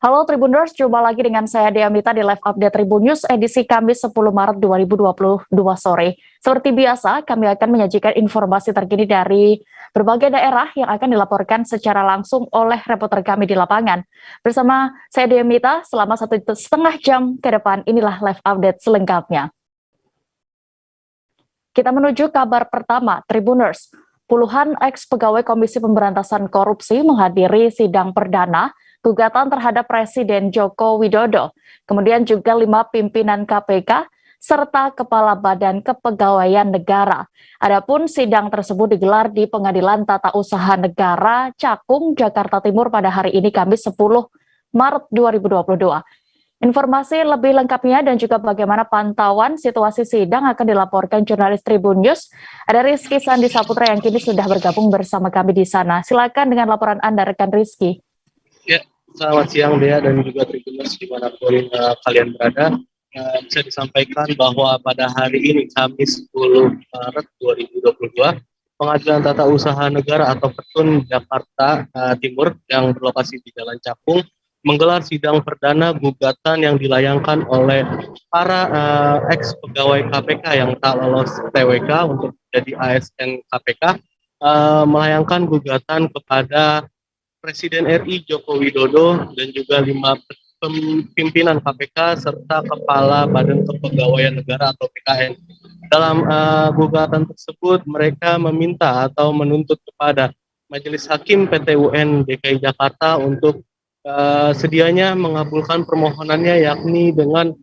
Halo Tribuners, jumpa lagi dengan saya Dea Mita di Live Update Tribun News edisi Kamis 10 Maret 2022 sore. Seperti biasa, kami akan menyajikan informasi terkini dari berbagai daerah yang akan dilaporkan secara langsung oleh reporter kami di lapangan. Bersama saya Dea Mita, selama 1,5 jam ke depan, inilah Live Update selengkapnya. Kita menuju kabar pertama, Tribuners. Puluhan ex-pegawai Komisi Pemberantasan Korupsi menghadiri sidang perdana gugatan terhadap Presiden Joko Widodo, kemudian juga 5 pimpinan KPK, serta Kepala Badan Kepegawaian Negara. Adapun sidang tersebut digelar di Pengadilan Tata Usaha Negara Cakung, Jakarta Timur pada hari ini Kamis 10 Maret 2022. Informasi lebih lengkapnya dan juga bagaimana pantauan situasi sidang akan dilaporkan jurnalis Tribun News. Ada Rizky Sandi Saputra yang kini sudah bergabung bersama kami di sana. Silakan dengan laporan Anda, rekan Rizky. Ya, selamat siang Dea dan juga Tribuners dimanapun kalian berada. Bisa disampaikan bahwa pada hari ini Kamis 10 Maret 2022, Pengadilan Tata Usaha Negara atau Petun Jakarta Timur yang berlokasi di Jalan Cakung menggelar sidang perdana gugatan yang dilayangkan oleh para ex-pegawai KPK yang tak lolos TWK untuk jadi ASN KPK, melayangkan gugatan kepada Presiden RI Joko Widodo dan juga 5 pimpinan KPK serta Kepala Badan Kepegawaian Negara atau BKN. Dalam gugatan tersebut mereka meminta atau menuntut kepada Majelis Hakim PT UN DKI Jakarta untuk sedianya mengabulkan permohonannya, yakni dengan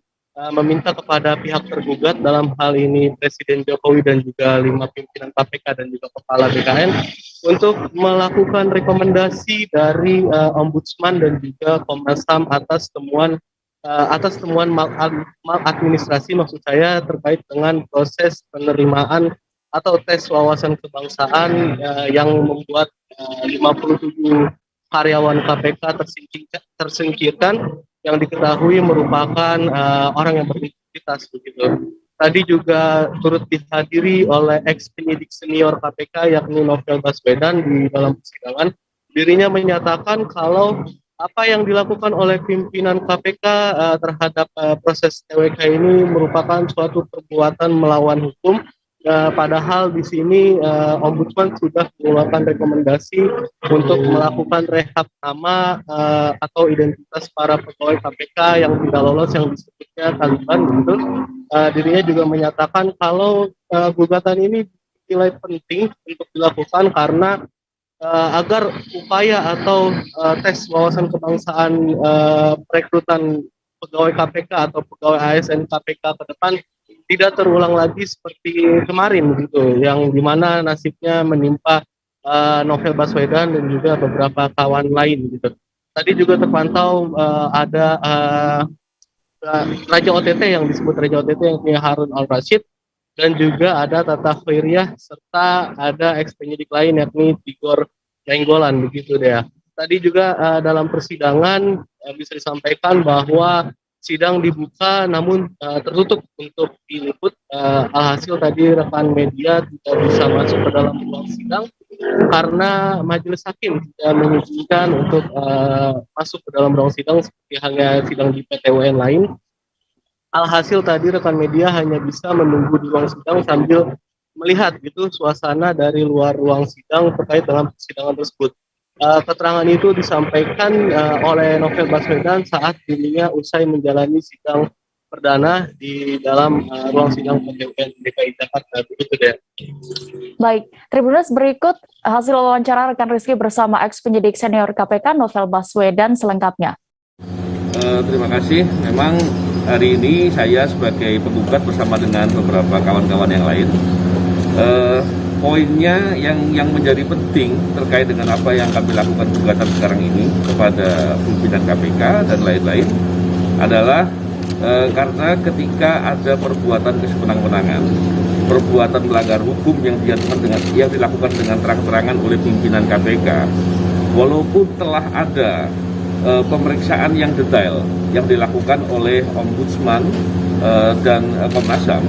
meminta kepada pihak tergugat, dalam hal ini Presiden Jokowi dan juga 5 pimpinan KPK dan juga Kepala BKN, untuk melakukan rekomendasi dari Ombudsman dan juga Komnas HAM atas temuan maladministrasi, maksud saya, terkait dengan proses penerimaan atau tes wawasan kebangsaan yang membuat 57 karyawan KPK tersingkirkan yang diketahui merupakan orang yang berintegritas begitu. Tadi juga turut dihadiri oleh ex-penyidik senior KPK yakni Novel Baswedan. Di dalam persidangan dirinya menyatakan kalau apa yang dilakukan oleh pimpinan KPK terhadap proses TWK ini merupakan suatu perbuatan melawan hukum. Padahal di sini Ombudsman sudah mengeluarkan rekomendasi untuk melakukan rehab nama atau identitas para pegawai KPK yang tidak lolos, yang disebutnya Taliban gitu. Dirinya juga menyatakan kalau gugatan ini dinilai penting untuk dilakukan karena agar upaya atau tes wawasan kebangsaan perekrutan pegawai KPK atau pegawai ASN KPK ke depan tidak terulang lagi seperti kemarin gitu, yang dimana nasibnya menimpa Novel Baswedan dan juga beberapa kawan lain gitu. Tadi juga terpantau ada Raja OTT yang disebut Raja OTT yang punya Harun Al-Rashid, dan juga ada Tata Khairiyah serta ada ex-penyidik lain yakni Tigor Nainggolan begitu deh. Tadi juga dalam persidangan bisa disampaikan bahwa sidang dibuka namun tertutup untuk diliput. Alhasil tadi rekan media tidak bisa masuk ke dalam ruang sidang karena majelis hakim tidak mengizinkan untuk masuk ke dalam ruang sidang seperti halnya sidang di PT UN lain. Alhasil tadi rekan media hanya bisa menunggu di ruang sidang sambil melihat gitu suasana dari luar ruang sidang terkait dengan persidangan tersebut. Keterangan itu disampaikan oleh Novel Baswedan saat dirinya usai menjalani sidang perdana di dalam ruang sidang PT UN DKI Jakarta. Begitu deh. Baik, Tribuners, berikut hasil wawancara rekan Rizky bersama ex-penyidik senior KPK Novel Baswedan selengkapnya. Terima kasih. Memang hari ini saya sebagai penggugat bersama dengan beberapa kawan-kawan yang lain, poinnya yang menjadi penting terkait dengan apa yang kami lakukan gugatan sekarang ini kepada pimpinan KPK dan lain-lain adalah karena ketika ada perbuatan kesewenang-wenangan, perbuatan melanggar hukum yang dilakukan dengan terang-terangan oleh pimpinan KPK, walaupun telah ada pemeriksaan yang detail yang dilakukan oleh Ombudsman dan Komnas HAM,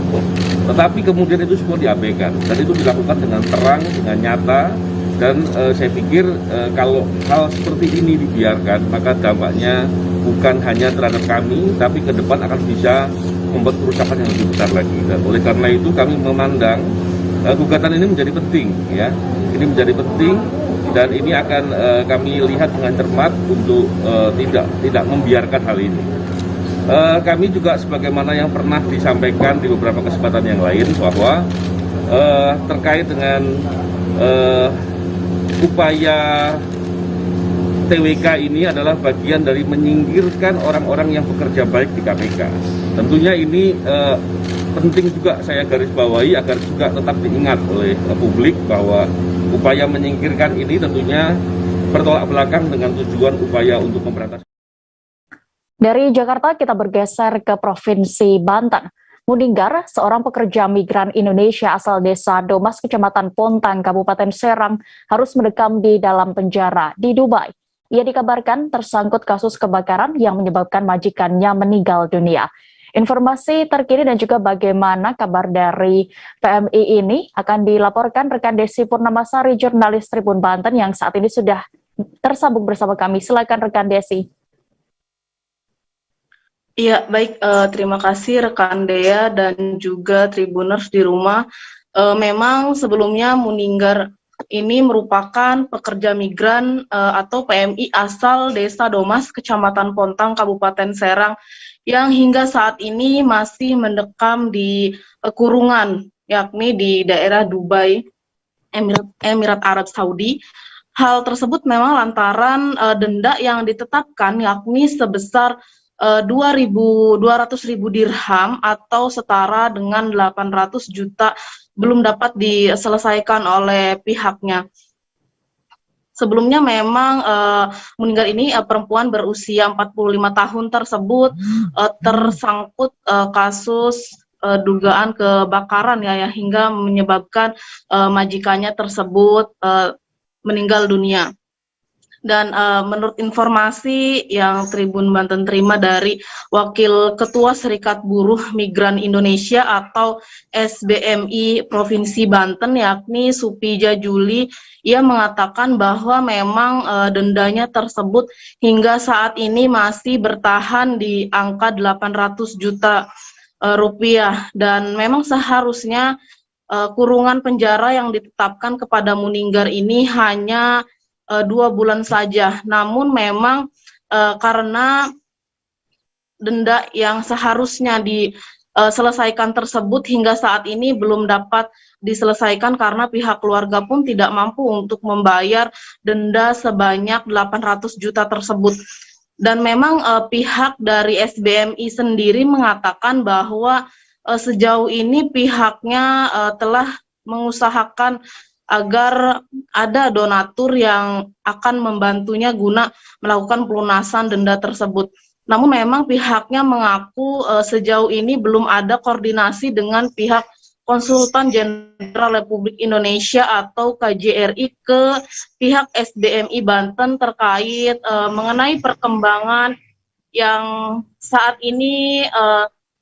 tetapi kemudian itu semua diabaikan dan itu dilakukan dengan terang, dengan nyata, dan saya pikir kalau hal seperti ini dibiarkan maka dampaknya bukan hanya terhadap kami, tapi ke depan akan bisa membuat kerusakan yang lebih besar lagi. Dan oleh karena itu kami memandang gugatan ini menjadi penting, ya. Ini menjadi penting dan ini akan kami lihat dengan cermat untuk tidak membiarkan hal ini. Kami juga sebagaimana yang pernah disampaikan di beberapa kesempatan yang lain bahwa terkait dengan upaya TWK ini adalah bagian dari menyingkirkan orang-orang yang bekerja baik di KPK. Tentunya ini penting juga saya garis bawahi agar juga tetap diingat oleh publik bahwa upaya menyingkirkan ini tentunya bertolak belakang dengan tujuan upaya untuk memberantas. Dari Jakarta kita bergeser ke Provinsi Banten. Muninggar, seorang pekerja migran Indonesia asal desa Domas, Kecamatan Pontang, Kabupaten Serang, harus mendekam di dalam penjara di Dubai. Ia dikabarkan tersangkut kasus kebakaran yang menyebabkan majikannya meninggal dunia. Informasi terkini dan juga bagaimana kabar dari PMI ini akan dilaporkan rekan Desi Purnamasari, jurnalis Tribun Banten yang saat ini sudah tersambung bersama kami. Silakan rekan Desi. Iya, baik. Terima kasih rekan Dea dan juga Tribuners di rumah. Memang sebelumnya Muninggar ini merupakan pekerja migran atau PMI asal Desa Domas, Kecamatan Pontang, Kabupaten Serang, yang hingga saat ini masih mendekam di kurungan, yakni di daerah Dubai, Emirat Arab Saudi. Hal tersebut memang lantaran denda yang ditetapkan yakni sebesar 200.000 dirham atau setara dengan 800 juta belum dapat diselesaikan oleh pihaknya. Sebelumnya memang Muninggar ini perempuan berusia 45 tahun tersebut tersangkut kasus dugaan kebakaran ya hingga menyebabkan majikannya tersebut meninggal dunia. Dan menurut informasi yang Tribun Banten terima dari Wakil Ketua Serikat Buruh Migran Indonesia atau SBMI Provinsi Banten yakni Supija Juli, ia mengatakan bahwa memang dendanya tersebut hingga saat ini masih bertahan di angka 800 juta rupiah dan memang seharusnya kurungan penjara yang ditetapkan kepada Muninggar ini hanya 2 bulan saja, namun memang karena denda yang seharusnya diselesaikan tersebut hingga saat ini belum dapat diselesaikan karena pihak keluarga pun tidak mampu untuk membayar denda sebanyak 800 juta tersebut. Dan memang pihak dari SBMI sendiri mengatakan bahwa sejauh ini pihaknya telah mengusahakan agar ada donatur yang akan membantunya guna melakukan pelunasan denda tersebut. Namun memang pihaknya mengaku sejauh ini belum ada koordinasi dengan pihak Konsultan Jenderal Republik Indonesia atau KJRI ke pihak SBMI Banten terkait mengenai perkembangan yang saat ini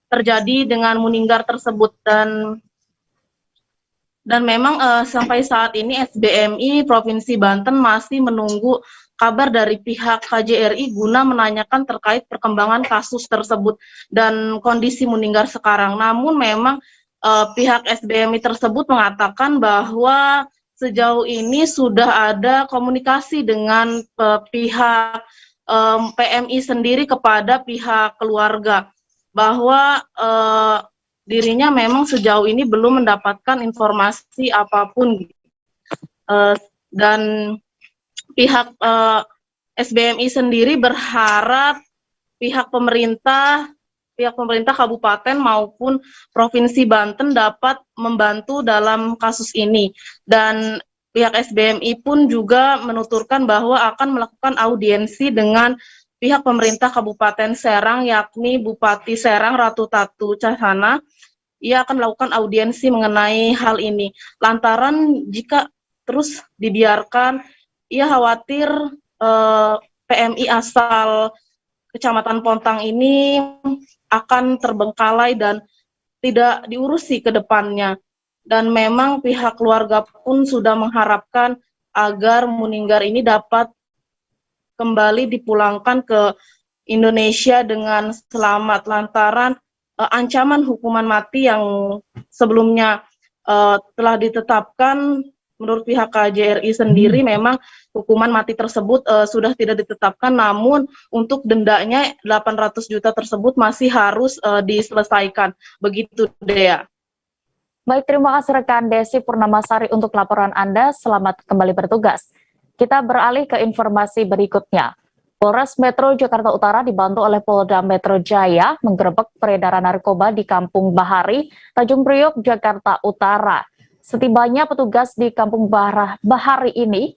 terjadi dengan Muninggar tersebut. Dan memang sampai saat ini SBMI Provinsi Banten masih menunggu kabar dari pihak KJRI guna menanyakan terkait perkembangan kasus tersebut dan kondisi Muninggar sekarang. Namun memang pihak SBMI tersebut mengatakan bahwa sejauh ini sudah ada komunikasi dengan pihak PMI sendiri kepada pihak keluarga bahwa dirinya memang sejauh ini belum mendapatkan informasi apapun dan pihak SBMI sendiri berharap pihak pemerintah kabupaten maupun provinsi Banten dapat membantu dalam kasus ini dan pihak SBMI pun juga menuturkan bahwa akan melakukan audiensi dengan pihak pemerintah Kabupaten Serang yakni Bupati Serang Ratu Tatu Cahana. Ia akan melakukan audiensi mengenai hal ini. Lantaran jika terus dibiarkan, ia khawatir PMI asal Kecamatan Pontang ini akan terbengkalai dan tidak diurusi ke depannya. Dan memang pihak keluarga pun sudah mengharapkan agar Muninggar ini dapat kembali dipulangkan ke Indonesia dengan selamat lantaran ancaman hukuman mati yang sebelumnya telah ditetapkan. Menurut pihak KJRI sendiri memang hukuman mati tersebut sudah tidak ditetapkan, namun untuk dendanya 800 juta tersebut masih harus diselesaikan. Begitu, Dea. Baik, terima kasih rekan Desi Purnamasari untuk laporan Anda. Selamat kembali bertugas. Kita beralih ke informasi berikutnya. Polres Metro Jakarta Utara dibantu oleh Polda Metro Jaya menggerebek peredaran narkoba di Kampung Bahari, Tanjung Priok, Jakarta Utara. Setibanya petugas di Kampung Bahari ini,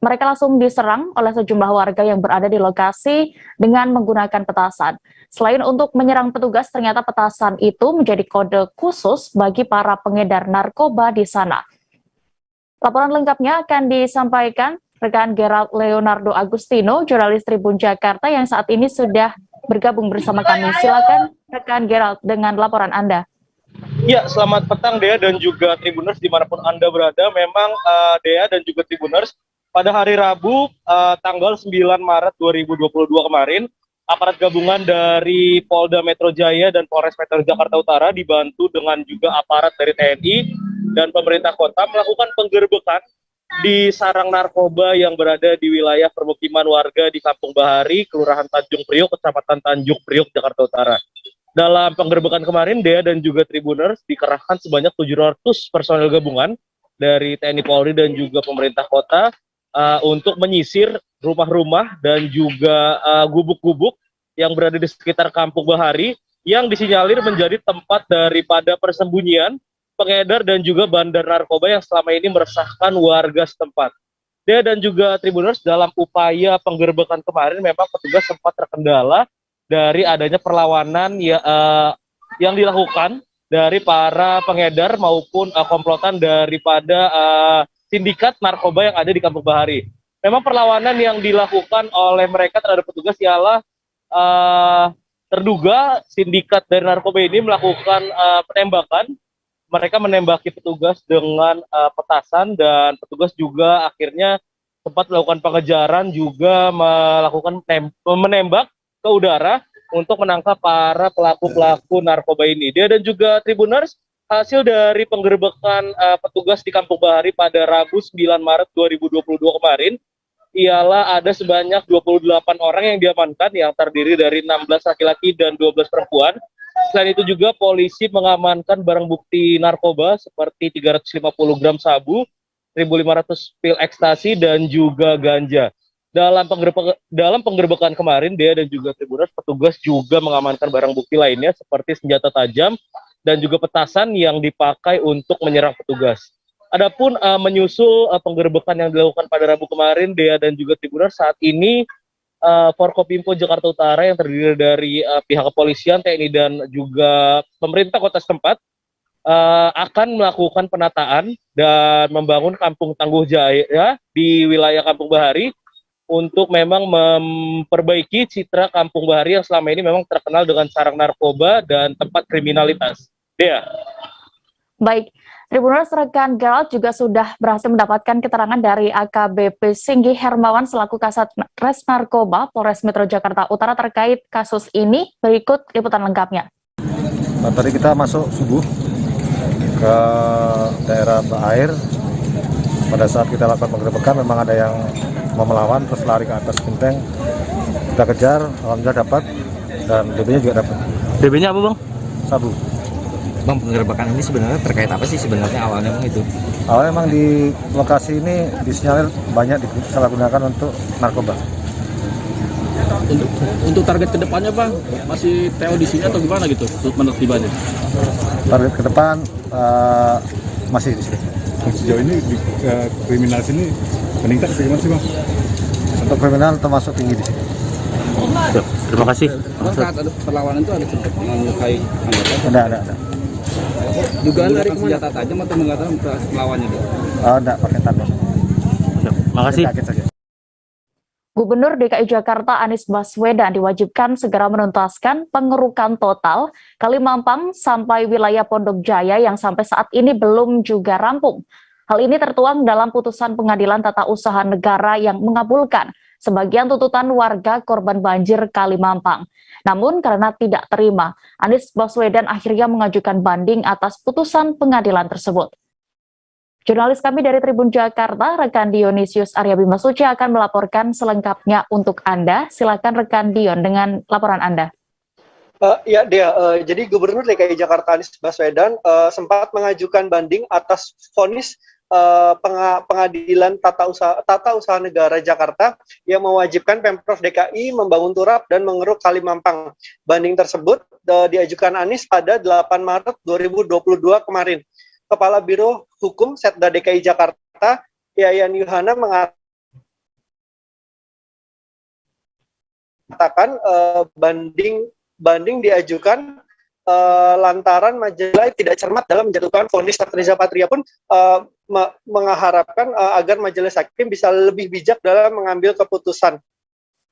mereka langsung diserang oleh sejumlah warga yang berada di lokasi dengan menggunakan petasan. Selain untuk menyerang petugas, ternyata petasan itu menjadi kode khusus bagi para pengedar narkoba di sana. Laporan lengkapnya akan disampaikan rekan Gerald Leonardo Agustino, jurnalis Tribun Jakarta yang saat ini sudah bergabung bersama kami. Silakan rekan Gerald dengan laporan Anda. Ya, selamat petang Dea dan juga Tribuners dimanapun Anda berada. Memang Dea dan juga Tribuners, pada hari Rabu tanggal 9 Maret 2022 kemarin, aparat gabungan dari Polda Metro Jaya dan Polres Metro Jakarta Utara dibantu dengan juga aparat dari TNI dan pemerintah kota melakukan penggerbekan di sarang narkoba yang berada di wilayah permukiman warga di Kampung Bahari, Kelurahan Tanjung Priok, Kecamatan Tanjung Priok, Jakarta Utara. Dalam penggerbekan kemarin, Dea dan juga Tribuners dikerahkan sebanyak 700 personel gabungan dari TNI Polri dan juga pemerintah kota untuk menyisir rumah-rumah dan juga gubuk-gubuk yang berada di sekitar Kampung Bahari yang disinyalir menjadi tempat daripada persembunyian pengedar dan juga bandar narkoba yang selama ini meresahkan warga setempat. Dea dan juga Tribuners, dalam upaya penggerbekan kemarin memang petugas sempat terkendala dari adanya perlawanan yang dilakukan dari para pengedar maupun komplotan daripada sindikat narkoba yang ada di Kampung Bahari. Memang perlawanan yang dilakukan oleh mereka terhadap petugas ialah terduga sindikat dari narkoba ini melakukan penembakan. Mereka menembaki petugas dengan petasan dan petugas juga akhirnya sempat melakukan pengejaran juga melakukan menembak ke udara untuk menangkap para pelaku-pelaku narkoba ini. Dia dan juga Tribuners, hasil dari penggerbekan petugas di Kampung Bahari pada Rabu 9 Maret 2022 kemarin ialah ada sebanyak 28 orang yang diamankan yang terdiri dari 16 laki-laki dan 12 perempuan. Selain itu juga polisi mengamankan barang bukti narkoba seperti 350 gram sabu, 1.500 pil ekstasi dan juga ganja. Dalam penggerbekan kemarin, Dea dan juga Tribuners, petugas juga mengamankan barang bukti lainnya seperti senjata tajam dan juga petasan yang dipakai untuk menyerang petugas. Adapun menyusul penggerbekan yang dilakukan pada Rabu kemarin, Dea dan juga Tribuners, saat ini Forkopimko Jakarta Utara yang terdiri dari pihak kepolisian, TNI dan juga pemerintah kota setempat akan melakukan penataan dan membangun kampung tangguh jaya di wilayah Kampung Bahari untuk memang memperbaiki citra Kampung Bahari yang selama ini memang terkenal dengan sarang narkoba dan tempat kriminalitas. Dea. Baik, Tribuners, rekan Gerald juga sudah berhasil mendapatkan keterangan dari AKBP Singgi Hermawan selaku Kasat Res Narkoba Polres Metro Jakarta Utara terkait kasus ini. Berikut liputan lengkapnya. Tadi kita masuk subuh ke daerah Air. Pada saat kita lakukan penggerbekan memang ada yang mau melawan terus lari ke atas genteng. Kita kejar, alhamdulillah dapat dan BB-nya juga dapat. BB-nya apa, Bang? Sabu. Bang, penggerbekan ini sebenarnya terkait apa sih sebenarnya awalnya, Bang, itu? Awalnya memang di lokasi ini disinyalir banyak disalahgunakan untuk narkoba. Untuk target kedepannya, Bang, masih TO di sini atau gimana gitu penertibannya? Target ke depan masih di sini. Sejauh ini kriminal sini meningkat bagaimana sih, Bang? Untuk kriminal termasuk tinggi di sini. Terima kasih. Bang, saat ada perlawanan itu ada sempat melukai anggota? Ada. Dugaan dari senjata tajam atau mengatakan melawannya? Oh, enggak pakai tanduk. Makasih. Kaget saja. Gubernur DKI Jakarta Anies Baswedan diwajibkan segera menuntaskan pengerukan total Kalimampang sampai wilayah Pondok Jaya yang sampai saat ini belum juga rampung. Hal ini tertuang dalam putusan Pengadilan Tata Usaha Negara yang mengabulkan sebagian tuntutan warga korban banjir Kali Mampang. Namun karena tidak terima, Anies Baswedan akhirnya mengajukan banding atas putusan pengadilan tersebut. Jurnalis kami dari Tribun Jakarta, rekan Dionisius Arya Bima Suci akan melaporkan selengkapnya untuk Anda. Silakan rekan Dion dengan laporan Anda. Ya, Dea. Jadi Gubernur DKI Jakarta Anies Baswedan sempat mengajukan banding atas vonis Pengadilan Tata Usaha Negara Jakarta yang mewajibkan Pemprov DKI membangun turap dan mengeruk Kali Mampang. Banding tersebut diajukan Anies pada 8 Maret 2022 kemarin. Kepala Biro Hukum Setda DKI Jakarta, Yayan Yuhana mengatakan banding diajukan lantaran Majelis tidak cermat dalam menjatuhkan vonis. Reza Patria pun mengharapkan agar Majelis Hakim bisa lebih bijak dalam mengambil keputusan.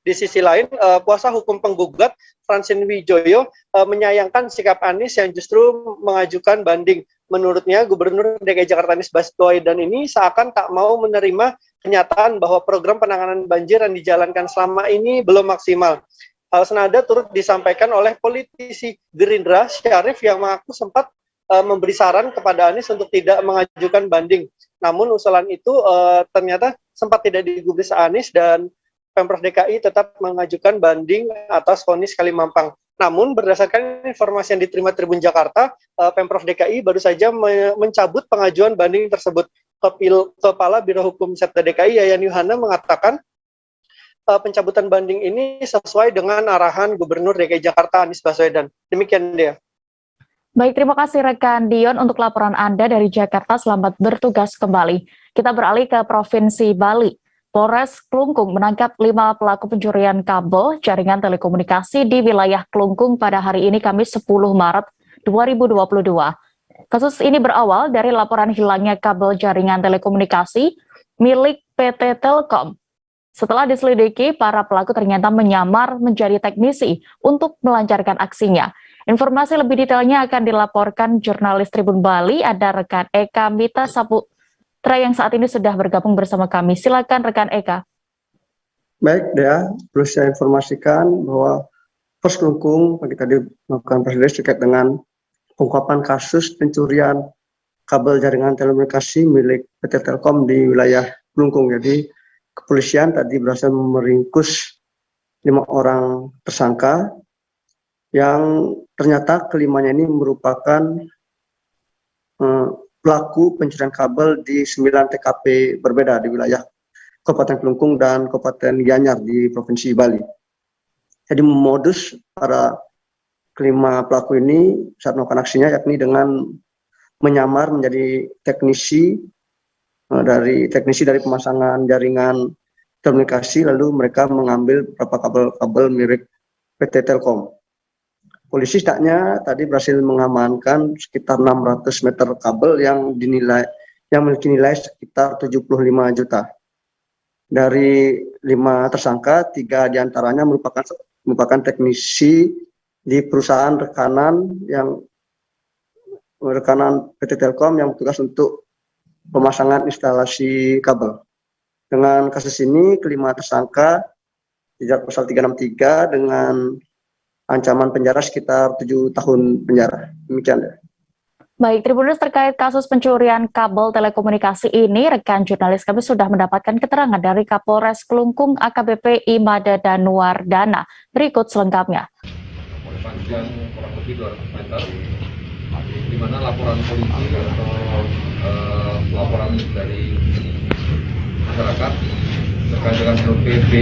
Di sisi lain, kuasa hukum penggugat Francine Wijoyo menyayangkan sikap Anies yang justru mengajukan banding. Menurutnya, Gubernur DKI Jakarta Anies Baswedan ini seakan tak mau menerima kenyataan bahwa program penanganan banjir yang dijalankan selama ini belum maksimal. Hal senada turut disampaikan oleh politisi Gerindra Syarif yang mengaku sempat memberi saran kepada Anies untuk tidak mengajukan banding. Namun usulan itu ternyata sempat tidak digubris Anies dan Pemprov DKI tetap mengajukan banding atas vonis Kali Mampang. Namun berdasarkan informasi yang diterima Tribun Jakarta, Pemprov DKI baru saja mencabut pengajuan banding tersebut. Kepala Biro Hukum Setda DKI Yayan Yuhana mengatakan pencabutan banding ini sesuai dengan arahan Gubernur DKI Jakarta Anies Baswedan. Demikian dia. Baik, terima kasih rekan Dion untuk laporan Anda dari Jakarta. Selamat bertugas kembali. Kita beralih ke Provinsi Bali. Polres Klungkung menangkap 5 pelaku pencurian kabel jaringan telekomunikasi di wilayah Klungkung pada hari ini Kamis 10 Maret 2022. Kasus ini berawal dari laporan hilangnya kabel jaringan telekomunikasi milik PT Telkom. Setelah diselidiki, para pelaku ternyata menyamar menjadi teknisi untuk melancarkan aksinya. Informasi lebih detailnya akan dilaporkan jurnalis Tribun Bali, ada rekan Eka Mita Saputra yang saat ini sudah bergabung bersama kami. Silakan rekan Eka. Baik, Dea, perlu saya informasikan bahwa Polres Klungkung pagi tadi melakukan press release terkait dengan pengungkapan kasus pencurian kabel jaringan telekomunikasi milik PT Telkom di wilayah Klungkung. Jadi kepolisian tadi berhasil meringkus 5 orang tersangka yang ternyata kelimanya ini merupakan pelaku pencurian kabel di 9 TKP berbeda di wilayah Kabupaten Klungkung dan Kabupaten Gianyar di Provinsi Bali. Jadi modus para kelima pelaku ini saat melakukan aksinya yakni dengan menyamar menjadi teknisi dari pemasangan jaringan telekomunikasi, lalu mereka mengambil beberapa kabel-kabel milik PT Telkom. Polisi setidaknya tadi berhasil mengamankan sekitar 600 meter kabel yang memiliki nilai sekitar 75 juta. Dari 5 tersangka, 3 diantaranya merupakan teknisi di perusahaan rekanan PT Telkom yang bertugas untuk pemasangan instalasi kabel. Dengan kasus ini, kelima tersangka dijerat pasal 363 dengan ancaman penjara sekitar 7 tahun penjara. Demikian. Baik, Tribuners, terkait kasus pencurian kabel telekomunikasi ini, rekan jurnalis kami sudah mendapatkan keterangan dari Kapolres Klungkung AKBP Imada Danuardana. Berikut selengkapnya. Panjang kurang lebih 200 meter, di mana laporan polisi atau laporan dari masyarakat terkait dengan LPB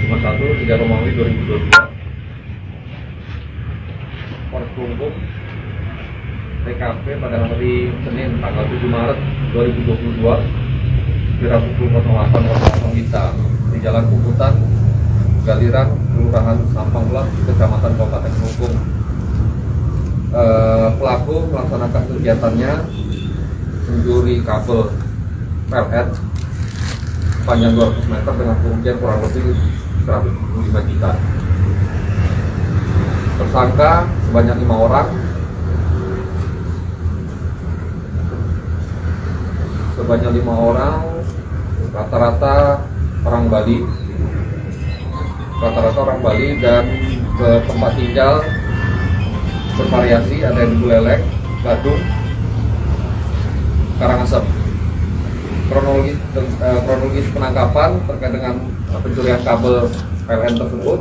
51 3 Romawi 2022 Polres Klungkung TKP pada hari Senin tanggal 7 Maret 2022 kira pukul 08.00 WITA di Jalan Puputan, Galiran, Kelurahan Sampang Belas, Kecamatan Kabupaten Klungkung. Pelaku melaksanakan kegiatannya mencuri kabel PLN panjang 200 meter dengan kerugian kurang lebih 175 juta. Tersangka sebanyak 5 orang, rata-rata orang Bali rata-rata orang Bali, dan ke tempat tinggal bervariasi, ada yang di Buleleng, Badung, Karangasem. Kronologis penangkapan terkait dengan pencurian kabel PLN tersebut,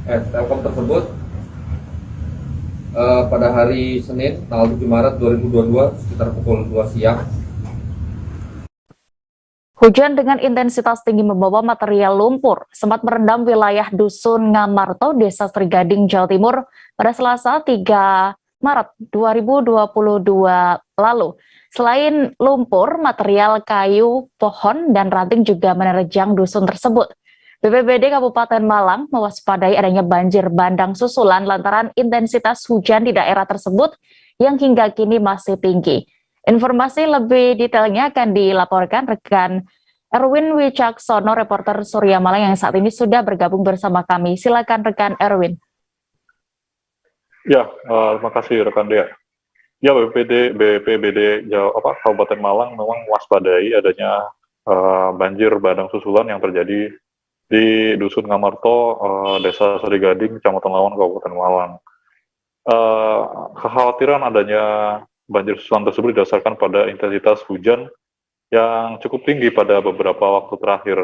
Telkom tersebut, pada hari Senin tanggal 7 Maret 2022 sekitar pukul 2 siang. Hujan dengan intensitas tinggi membawa material lumpur sempat merendam wilayah Dusun Ngamarto, Desa Serigading, Jawa Timur pada Selasa 3 Maret 2022 lalu. Selain lumpur, material kayu, pohon, dan ranting juga menerjang dusun tersebut. BPBD Kabupaten Malang mewaspadai adanya banjir bandang susulan lantaran intensitas hujan di daerah tersebut yang hingga kini masih tinggi. Informasi lebih detailnya akan dilaporkan rekan Erwin Wicaksono, reporter Surya Malang yang saat ini sudah bergabung bersama kami. Silakan rekan Erwin. Ya, terima kasih rekan Dea. Ya, BPBD Kabupaten Malang memang mewaspadai adanya banjir bandang susulan yang terjadi di Dusun Ngamarto, Desa Serigading, Kecamatan Lawan, Kabupaten Malang. Kekhawatiran adanya banjir susulan tersebut didasarkan pada intensitas hujan yang cukup tinggi pada beberapa waktu terakhir.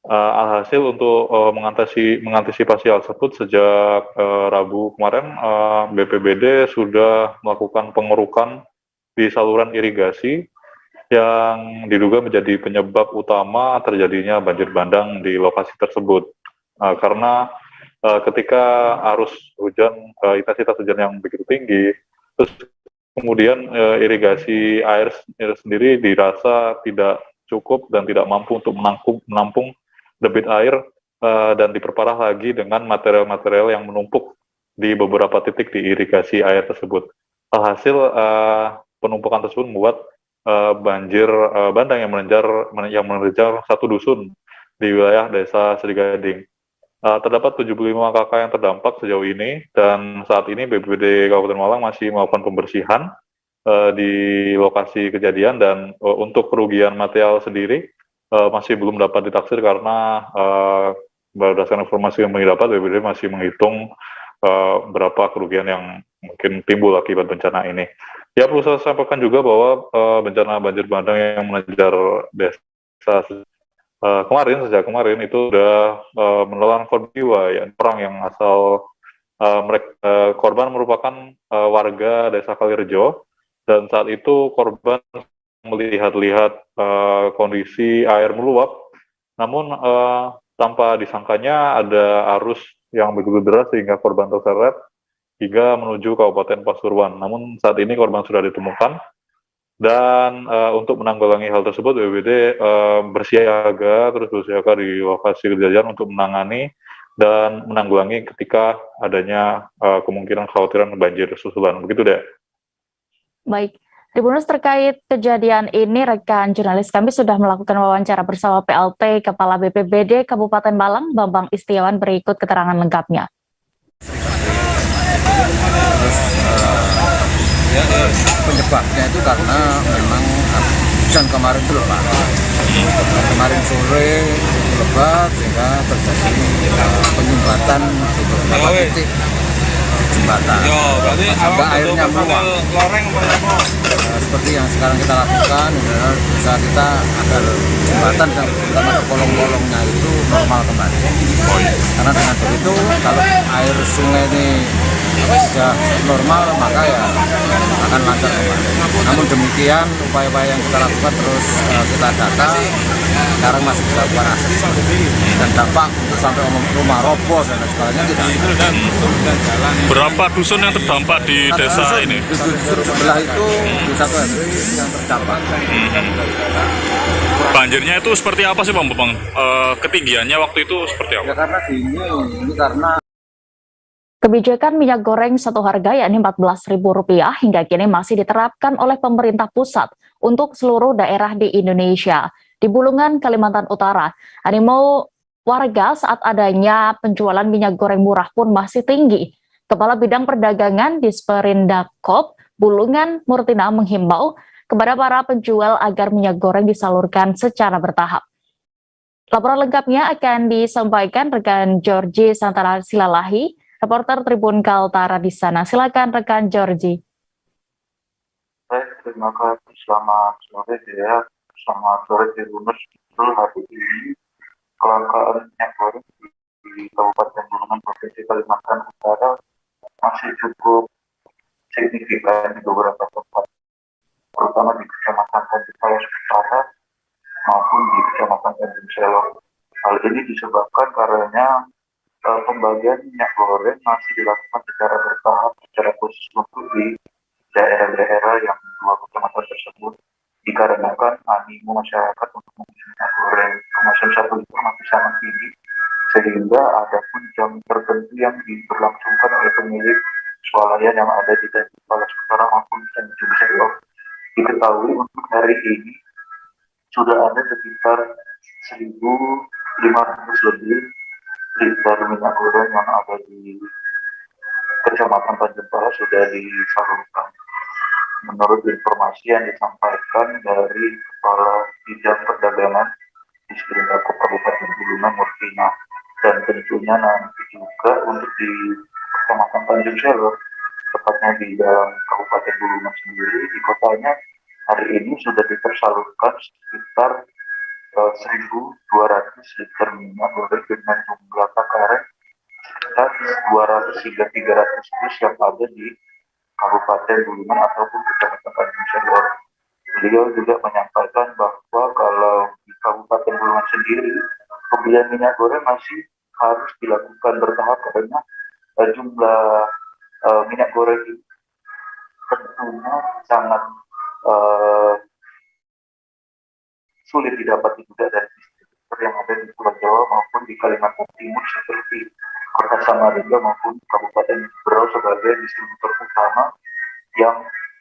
Alhasil untuk mengantisipasi hal tersebut sejak Rabu kemarin, BPBD sudah melakukan pengerukan di saluran irigasi yang diduga menjadi penyebab utama terjadinya banjir bandang di lokasi tersebut. Karena ketika arus hujan, intensitas hujan yang begitu tinggi, terus kemudian irigasi air sendiri dirasa tidak cukup dan tidak mampu untuk menampung debit air, dan diperparah lagi dengan material-material yang menumpuk di beberapa titik di irigasi air tersebut. Alhasil penumpukan tersebut membuat banjir bandang yang menerjang satu dusun di wilayah Desa Serigading. Terdapat 75 KK yang terdampak sejauh ini, dan saat ini BPBD Kabupaten Malang masih melakukan pembersihan di lokasi kejadian, dan untuk kerugian material sendiri masih belum dapat ditaksir karena berdasarkan informasi yang didapat, BPBD masih menghitung berapa kerugian yang mungkin timbul akibat bencana ini. Ya, perlu saya sampaikan juga bahwa bencana banjir bandang yang menerjang desa sejak kemarin itu sudah menelan korban jiwa, ya, orang yang asal korban merupakan warga Desa Kalirejo, dan saat itu korban melihat-lihat kondisi air meluap, namun tanpa disangkanya ada arus yang begitu deras sehingga korban terseret hingga menuju Kabupaten Pasuruan. Namun saat ini korban sudah ditemukan, dan untuk menanggulangi hal tersebut BPBD bersiaga di lokasi kejadian untuk menangani dan menanggulangi ketika adanya kemungkinan kekhawatiran banjir susulan. Begitu deh. Baik. Tribuners, terkait kejadian ini, rekan jurnalis kami sudah melakukan wawancara bersama PLT Kepala BPBD Kabupaten Malang, Bambang Istiawan. Berikut keterangan lengkapnya. Penyebabnya itu karena memang hujan kemarin itu lebat. Kemarin sore lebat sehingga terjadi penyumbatan di beberapa titik jembatan, sampai airnya meluap. Seperti yang sekarang kita lakukan adalah usaha kita agar jembatan dan terutama kolong-kolongnya itu normal kembali. Karena dengan begitu, kalau air sungai ini sudah normal, maka ya akan lancar kembali. Namun demikian, upaya-upaya yang kita lakukan terus kita data, sekarang masih dilakukan asesmen, dan dampak untuk sampai rumah roboh dan sebagainya tidak. Berapa dusun yang terdampak di desa ini? Dusun sebelah itu di satu RW yang terdampak. Banjirnya itu seperti apa sih Bang? Ketinggiannya waktu itu seperti apa? Ya karena ini karena Kebijakan minyak goreng satu harga yakni Rp14.000 hingga kini masih diterapkan oleh pemerintah pusat untuk seluruh daerah di Indonesia. Di Bulungan, Kalimantan Utara, animo warga saat adanya penjualan minyak goreng murah pun masih tinggi. Kepala Bidang Perdagangan Disperindakop Bulungan, Murtina, menghimbau kepada para penjual agar minyak goreng disalurkan secara bertahap. Laporan lengkapnya akan disampaikan rekan Georgie Santara Silalahi, reporter Tribun Kaltara di sana. Silakan rekan Georgie. Baik, terima kasih. Selamat sore ya. Selamat sore Tribuners. Betul, hari ini kelangkaan minyak goreng di Kabupaten Bulungan, Provinsi Kalimantan Utara masih cukup signifikan di beberapa tempat, terutama di Kecamatan Tanjung Palas Utara maupun di Kecamatan Tanjung Selong. Hal ini disebabkan karena pembagian minyak goreng masih dilakukan secara bertahap, secara khusus untuk di daerah-daerah yang dua kecamatan tersebut, dikarenakan animo masyarakat untuk membeli minyak goreng kemasan 1 liter masih sangat tinggi, sehingga ada pun jam tertentu yang diberlangsungkan oleh pemilik swalayan yang ada di Tanjung Palas Utara maupun Tanjung Selong. Diketahui untuk hari ini sudah ada sekitar 1.500 lebih liter minyak goreng yang ada di Kecamatan Tanjung Palas sudah disalurkan. Menurut informasi yang disampaikan dari Kepala Bidang Perdagangan di Disperindak Kabupaten Bulungan, Murtina, dan tentunya nanti juga untuk di Kecamatan Tanjung Selong, tepatnya di dalam Kabupaten Bulungan sendiri, di kotanya hari ini sudah tersalurkan sekitar 1.200 liter minyak goreng dengan jumlah takaran sekitar 200 hingga 300 bus yang ada di Kabupaten Bulungan ataupun Kecamatan Tanjung Selong. Beliau juga menyampaikan bahwa kalau di Kabupaten Bulungan sendiri pembelian minyak goreng masih harus dilakukan bertahap karena jumlah minyak goreng itu tentunya sangat sulit didapati juga dari distributor yang ada di Pulau Jawa maupun di Kalimantan Timur seperti Kota Samarinda maupun Kabupaten Berau sebagai distributor utama yang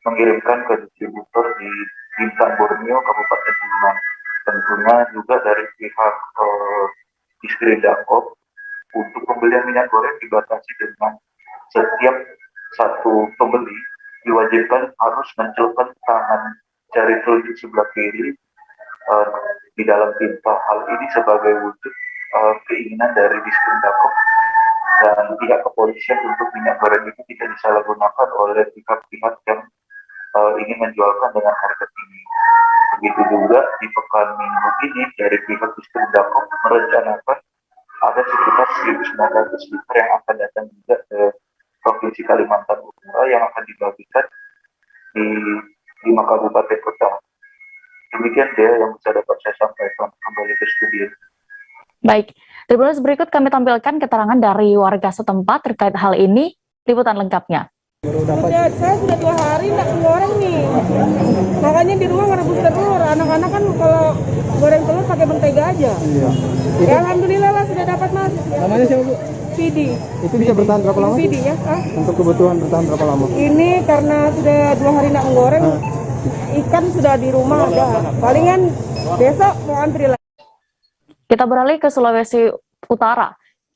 mengirimkan ke distributor di Bintang Borneo, Kabupaten Bulungan. Tentunya juga dari pihak Disperindak untuk pembelian minyak goreng dibatasi dengan setiap satu pembeli diwajibkan harus mencelupkan tangan jari telunjuk sebelah kiri di dalam tinta. Hal ini sebagai wujud keinginan dari Disperindak dan pihak kepolisian untuk minyak goreng itu tidak disalahgunakan oleh pihak-pihak yang ingin menjualkan dengan harga tinggi. Begitu juga di pekan minggu ini dari pihak Disperindak merencanakan ada sekitar 1.900 liter yang akan datang juga ke Provinsi Kalimantan Utara yang akan dibagikan di 5 kabupaten kota. Demikian dia yang bisa dapat saya sampaikan. Kembali ke studio. Baik, Tribuners berikut kami tampilkan keterangan dari warga setempat terkait hal ini. Liputan lengkapnya. Saya sudah 2 hari tidak goreng nih, makanya di rumah ngerebus telur. Anak-anak kan kalau goreng telur pakai mentega aja. Iya. Ya, alhamdulillah lah sudah dapat mas. Namanya siapa Bu? Pidi. Itu bisa bertahan berapa lama? Pidi ya. Untuk kebutuhan bertahan berapa lama? Ini karena sudah 2 hari tidak menggoreng, ikan sudah di rumah ada. Palingan besok mau antri lagi. Kita beralih ke Sulawesi Utara.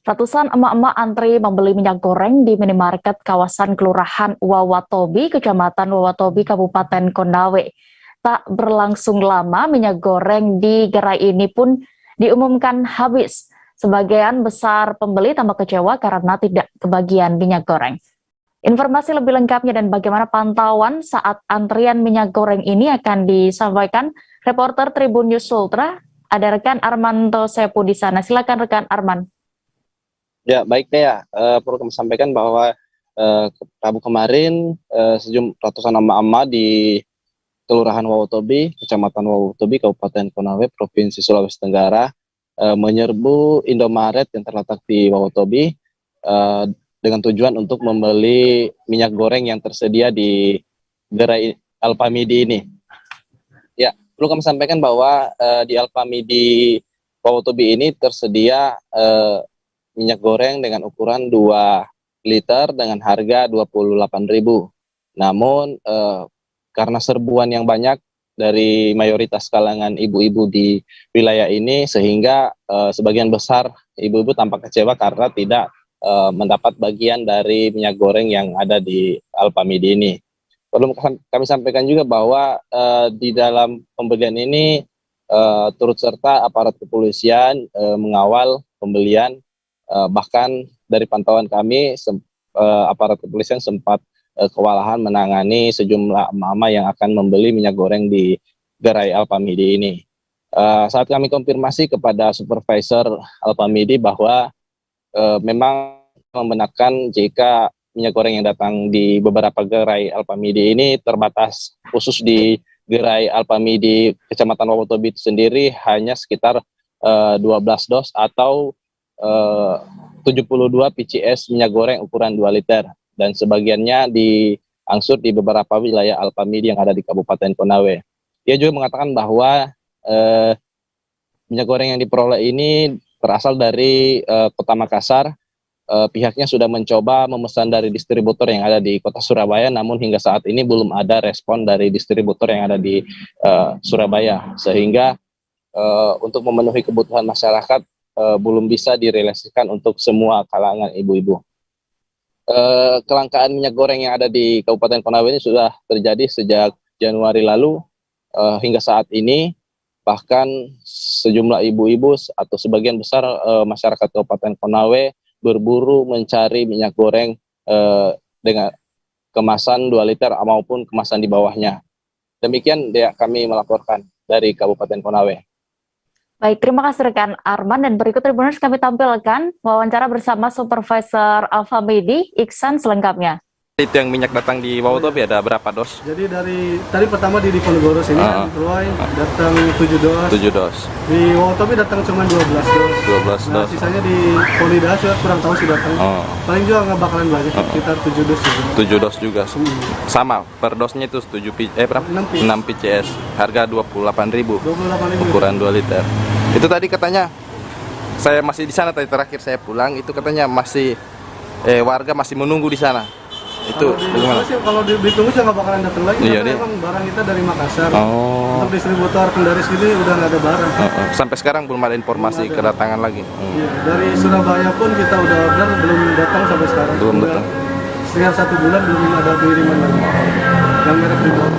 Ratusan emak-emak antri membeli minyak goreng di minimarket kawasan Kelurahan Wawatobi, Kecamatan Wawatobi, Kabupaten Konawe. Tak berlangsung lama, minyak goreng di gerai ini pun diumumkan habis. Sebagian besar pembeli tambah kecewa karena tidak kebagian minyak goreng. Informasi lebih lengkapnya dan bagaimana pantauan saat antrian minyak goreng ini akan disampaikan reporter Tribun News Ultra. Ada rekan Armanto Sepu di sana. Silakan rekan Arman. Ya, baik ya. Perlu kami sampaikan bahwa Rabu kemarin ratusan emak-emak di Kelurahan Wawatobi, Kecamatan Wawatobi, Kabupaten Konawe, Provinsi Sulawesi Tenggara, menyerbu Indomaret yang terletak di Wawatobi dengan tujuan untuk membeli minyak goreng yang tersedia di gerai Alpamidi ini. Ya, perlu kami sampaikan bahwa di Alpamidi Wawatobi ini tersedia minyak goreng dengan ukuran 2 liter dengan harga 28.000. Namun karena serbuan yang banyak dari mayoritas kalangan ibu-ibu di wilayah ini, sehingga sebagian besar ibu-ibu tampak kecewa karena tidak mendapat bagian dari minyak goreng yang ada di Alpamidi ini. Perlu kami sampaikan juga bahwa di dalam pembelian ini turut serta aparat kepolisian mengawal pembelian, bahkan dari pantauan kami aparat kepolisian sempat kewalahan menangani sejumlah emak-emak yang akan membeli minyak goreng di gerai Alpamidi ini. Saat kami konfirmasi kepada supervisor Alpamidi bahwa memang membenarkan jika minyak goreng yang datang di beberapa gerai Alpamidi ini terbatas, khusus di gerai Alpamidi Kecamatan Wowotobi itu sendiri hanya sekitar 12 dos atau 72 PCS minyak goreng ukuran 2 liter, dan sebagiannya diangsur di beberapa wilayah Alpamidi yang ada di Kabupaten Konawe. Dia juga mengatakan bahwa minyak goreng yang diperoleh ini berasal dari Kota Makassar. Pihaknya sudah mencoba memesan dari distributor yang ada di Kota Surabaya, namun hingga saat ini belum ada respon dari distributor yang ada di Surabaya, sehingga untuk memenuhi kebutuhan masyarakat belum bisa direalisasikan untuk semua kalangan ibu-ibu. Kelangkaan minyak goreng yang ada di Kabupaten Konawe ini sudah terjadi sejak Januari lalu hingga saat ini. Bahkan sejumlah ibu-ibu atau sebagian besar masyarakat Kabupaten Konawe berburu mencari minyak goreng dengan kemasan 2 liter maupun kemasan di bawahnya. Demikian kami melaporkan dari Kabupaten Konawe. Baik, terima kasih rekan Arman, dan berikut Tribuners kami tampilkan wawancara bersama Supervisor Alpamidi Iksan selengkapnya. Itu yang minyak datang di Wowotobi ada berapa dos? Jadi dari tadi pertama di Diponegoro sini Keluai datang 7 dos. 7 dos. Di Wowotobi datang cuma 12 dos. 12 Nah, dos. sisanya di Polida sudah kurang tahu sih datang. Paling juga nggak bakalan banyak, sekitar 7 dos juga. 7 dos juga. Sama, per dosnya itu 6 PCS. Harga 28.000. 28.000. Ukuran 2 liter. Itu tadi katanya, saya masih di sana tadi terakhir saya pulang, itu katanya masih warga masih menunggu di sana. Itu bagaimana? Kalau ditunggu sih nggak bakalan datang lagi, Iya, karena memang barang kita dari Makassar. Untuk distributor kendari sini udah nggak ada barang. Sampai sekarang belum ada informasi kedatangan lagi. Iya, dari Surabaya pun kita udah order, belum datang sampai sekarang. Belum datang. Sekitar 1 bulan belum ada pengiriman lagi. Yang merek Primor.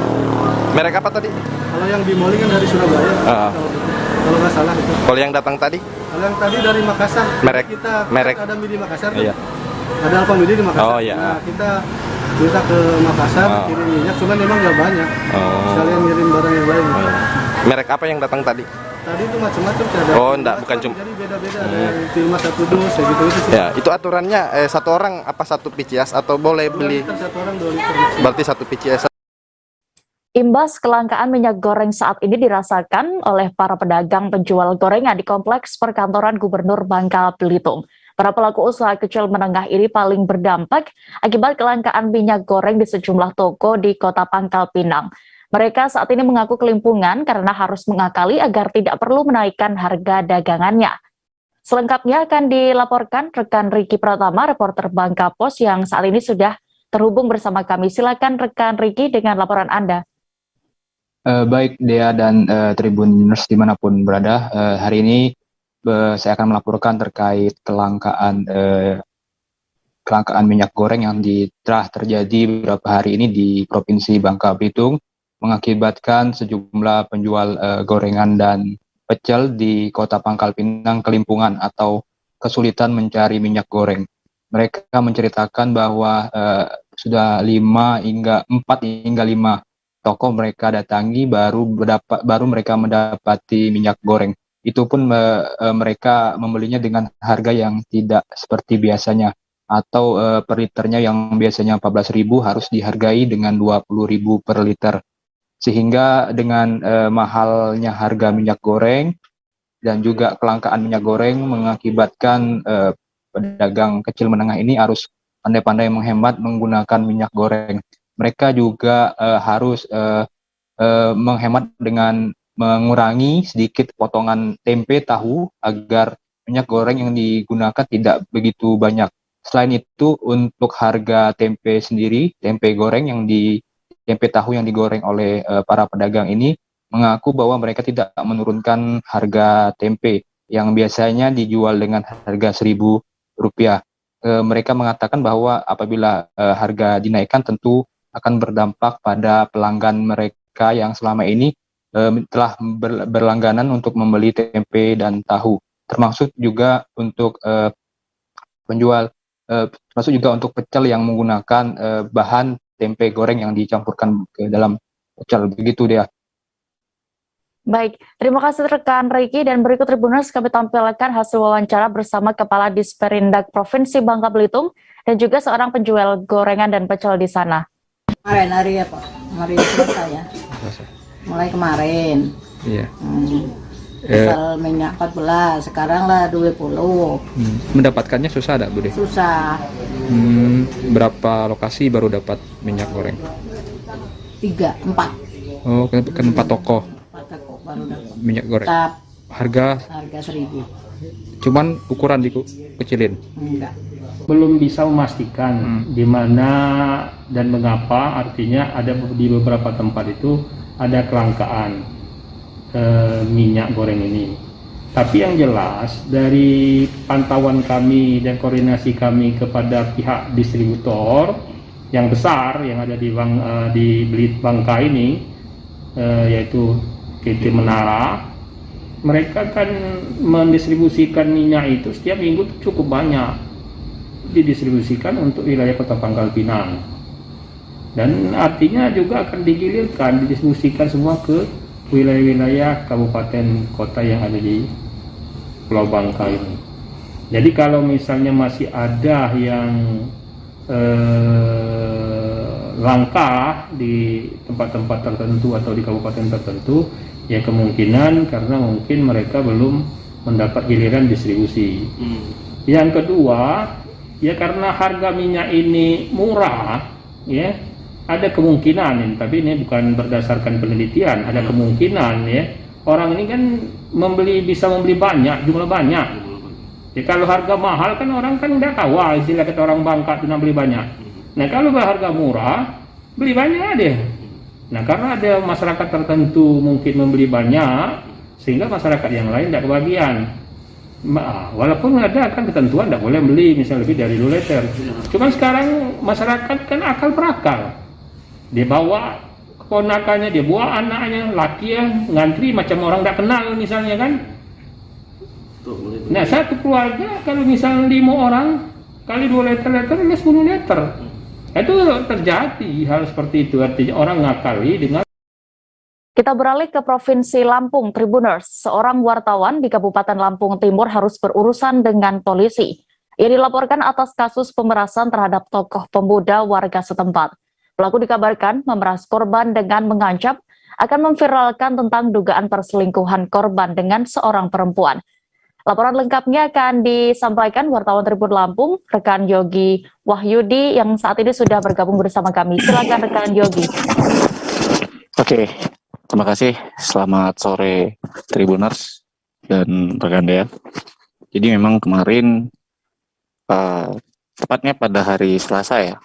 Merek apa tadi? Kalau yang di Moli kan dari Surabaya. Kalau nggak salah itu. Kalau yang datang tadi? Kalau yang tadi dari Makassar. Merek. Kita ada Midi Makassar. Iya. Ada Alpamidi di Makassar. Oh iya. Nah, kita minta ke Makassar kirim minyak, cuman memang nggak banyak. Sekalian ngirim barang yang lain. Merek apa yang datang tadi? Tadi itu macam-macam sih ada. Oh, enggak, bukan cuma. Jadi beda-beda, ada yang cuma 1 dus kayak gitu sih. Ya, itu aturannya satu orang apa 1 PCS atau boleh beli? 1 orang 2 liter. Berarti 1 PCS. Imbas kelangkaan minyak goreng saat ini dirasakan oleh para pedagang penjual gorengan di Kompleks Perkantoran Gubernur Bangka Belitung. Para pelaku usaha kecil menengah ini paling berdampak akibat kelangkaan minyak goreng di sejumlah toko di Kota Pangkal Pinang. Mereka saat ini mengaku kelimpungan karena harus mengakali agar tidak perlu menaikkan harga dagangannya. Selengkapnya akan dilaporkan rekan Riki Pratama, reporter Bangka Pos yang saat ini sudah terhubung bersama kami. Silakan rekan Riki dengan laporan Anda. Baik Dea dan Tribuners dimanapun berada, hari ini saya akan melaporkan terkait kelangkaan minyak goreng yang telah terjadi beberapa hari ini di Provinsi Bangka Belitung, mengakibatkan sejumlah penjual gorengan dan pecel di Kota Pangkal Pinang kelimpungan atau kesulitan mencari minyak goreng. Mereka menceritakan bahwa sudah 4 hingga 5 toko mereka datangi baru mereka mendapati minyak goreng. Itu pun mereka membelinya dengan harga yang tidak seperti biasanya, atau per liternya yang biasanya 14.000 harus dihargai dengan 20.000 per liter. Sehingga dengan mahalnya harga minyak goreng dan juga kelangkaan minyak goreng mengakibatkan pedagang kecil menengah ini harus pandai-pandai menghemat menggunakan minyak goreng. Mereka juga harus menghemat dengan mengurangi sedikit potongan tempe tahu agar minyak goreng yang digunakan tidak begitu banyak. Selain itu, untuk harga tempe sendiri, tempe tahu yang digoreng oleh para pedagang ini mengaku bahwa mereka tidak menurunkan harga tempe yang biasanya dijual dengan harga Rp1.000. Mereka mengatakan bahwa apabila harga dinaikkan tentu akan berdampak pada pelanggan mereka yang selama ini telah berlangganan untuk membeli tempe dan tahu, termasuk juga untuk penjual, termasuk juga untuk pecel yang menggunakan bahan tempe goreng yang dicampurkan ke dalam pecel, begitu dia. Baik, terima kasih rekan Ricky, dan berikut Tribuners kami tampilkan hasil wawancara bersama Kepala Disperindak Provinsi Bangka Belitung dan juga seorang penjual gorengan dan pecel di sana. Kemarin hari apa? Hari Selasa ya. Mulai kemarin. Iya. Asal minyak 14, sekarang lah 20. Mendapatkannya susah ada, Bude? Susah. Berapa lokasi baru dapat minyak goreng? 3, 4. Oh, kan 4 toko. Baru dapat. Minyak goreng. Tetap Harga 1.000. cuman ukuran dikecilin. Enggak. Belum bisa memastikan di mana dan mengapa, artinya ada di beberapa tempat itu ada kelangkaan minyak goreng ini. Tapi yang jelas dari pantauan kami dan koordinasi kami kepada pihak distributor yang besar yang ada di Bangka ini, yaitu PT Menara, mereka kan mendistribusikan minyak itu setiap minggu cukup banyak, didistribusikan untuk wilayah Kota Pangkal Pinang, dan artinya juga akan digilirkan, didistribusikan semua ke wilayah-wilayah kabupaten kota yang ada di Pulau Bangka ini. Jadi kalau misalnya masih ada yang langka di tempat-tempat tertentu atau di kabupaten tertentu, ya kemungkinan karena mungkin mereka belum mendapat giliran distribusi. Yang kedua, ya karena harga minyak ini murah, ya ada kemungkinan, tapi ini bukan berdasarkan penelitian, ada kemungkinan ya orang ini kan bisa membeli banyak, jumlah banyak. Ya kalau harga mahal kan orang kan udah tahu, istilah kata orang Bangka itu beli banyak. Nah kalau harga murah, beli banyak deh. Nah karena ada masyarakat tertentu mungkin membeli banyak, sehingga masyarakat yang lain tidak kebagian. Walaupun ada kan ketentuan tidak boleh beli misalnya lebih dari 2 liter. Cuman sekarang masyarakat kan akal berakal. Dia bawa keponakannya, dia bawa anaknya, laki ya, ngantri macam orang tidak kenal misalnya kan. Nah satu keluarga kalau misalnya 5 orang kali 2 liter, 10 liter. Itu terjadi hal seperti itu, artinya orang ngakali dengan. Kita beralih ke Provinsi Lampung, Tribuners. Seorang wartawan di Kabupaten Lampung Timur harus berurusan dengan polisi. Ia dilaporkan atas kasus pemerasan terhadap tokoh pemuda warga setempat. Pelaku dikabarkan memeras korban dengan mengancam akan memviralkan tentang dugaan perselingkuhan korban dengan seorang perempuan. Laporan lengkapnya akan disampaikan wartawan Tribun Lampung, rekan Yogi Wahyudi yang saat ini sudah bergabung bersama kami. Silakan rekan Yogi. Oke, terima kasih. Selamat sore Tribuners dan rekan Dea. Jadi memang kemarin tepatnya pada hari Selasa ya,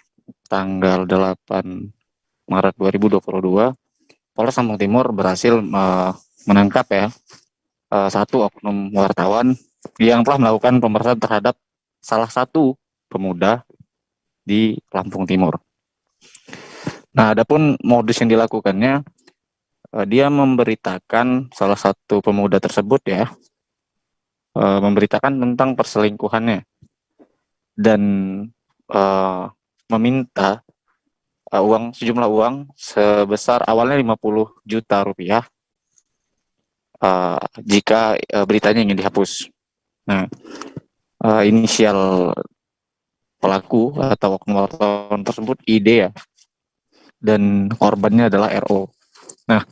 tanggal 8 Maret 2022, Polres Lampung Timur berhasil menangkap ya satu oknum wartawan yang telah melakukan pemerasan terhadap salah satu pemuda di Lampung Timur. Nah, adapun modus yang dilakukannya, dia memberitakan salah satu pemuda tersebut ya, memberitakan tentang perselingkuhannya dan meminta sejumlah uang sebesar awalnya 50 juta rupiah jika beritanya ingin dihapus. Nah, inisial pelaku atau oknum wartawan tersebut ID ya, dan korbannya adalah RO. Nah,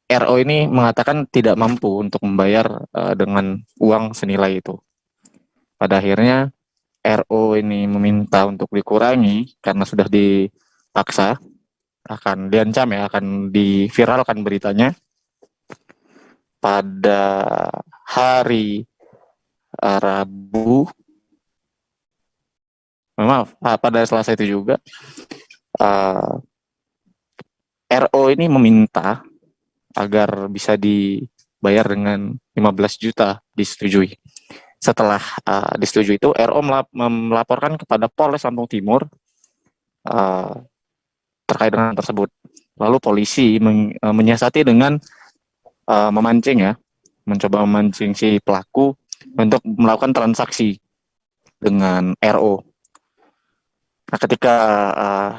RO ini mengatakan tidak mampu untuk membayar dengan uang senilai itu. Pada akhirnya RO ini meminta untuk dikurangi karena sudah dipaksa, akan diancam ya, akan diviralkan beritanya. Pada hari Rabu, pada Selasa itu juga, RO ini meminta agar bisa dibayar dengan 15 juta disetujui. Setelah disetujui itu, RO melaporkan kepada Polres Lampung Timur terkait dengan tersebut. Lalu polisi menyiasati dengan memancing ya, mencoba memancing si pelaku untuk melakukan transaksi dengan RO. Nah, ketika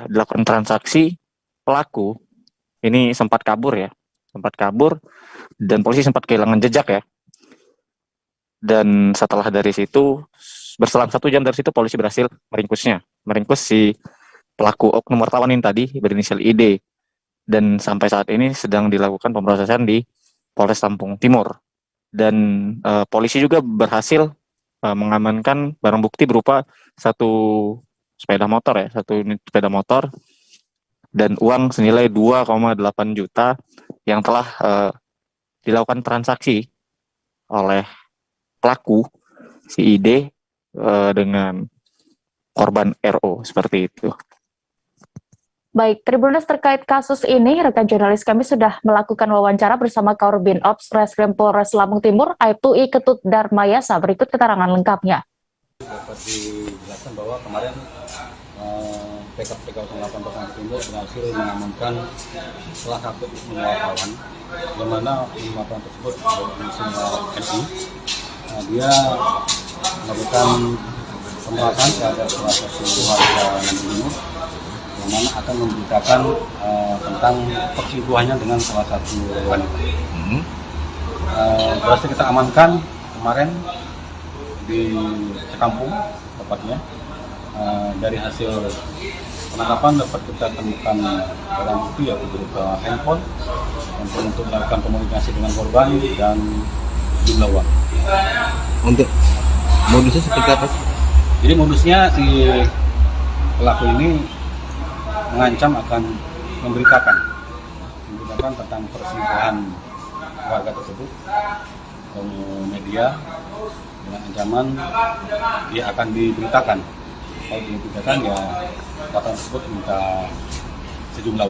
dilakukan transaksi, pelaku ini sempat kabur dan polisi sempat kehilangan jejak ya. Dan setelah dari situ, berselang 1 jam dari situ polisi berhasil meringkus si pelaku oknum wartawan ini tadi berinisial ID. Dan sampai saat ini sedang dilakukan pemrosesan di Polres Lampung Timur. Dan polisi juga berhasil mengamankan barang bukti berupa 1 sepeda motor dan uang senilai 2,8 juta yang telah dilakukan transaksi oleh pelaku si ID dengan korban RO seperti itu. Baik, Tribuners, terkait kasus ini, rekan jurnalis kami sudah melakukan wawancara bersama Kabin Ops Reskrim Polres Lampung Timur, Aibtu I Ketut Darmayasa. Berikut keterangan lengkapnya. Dapat dijelaskan bahwa kemarin PKP 08 Lampung Timur berhasil mengamankan salah satu wartawan, di mana wartawan tersebut berinisial NI. Dia melakukan pemerasan terhadap salah satu warga Lampung Timur, yang mana akan memberitakan tentang perselingkuhannya dengan salah satu wanita. Berhasil kita amankan kemarin di Cikampung tepatnya. Dari hasil penangkapan dapat kita temukan barang bukti yaitu berupa handphone untuk melakukan komunikasi dengan korban dan jumlah uang. Untuk modusnya seperti apa? Jadi modusnya si pelaku ini mengancam akan memberitakan tentang perselingkuhan warga tersebut ke media dengan ancaman dia akan diberitakan. Kalau diberitakan ya wartawan tersebut minta sejumlah.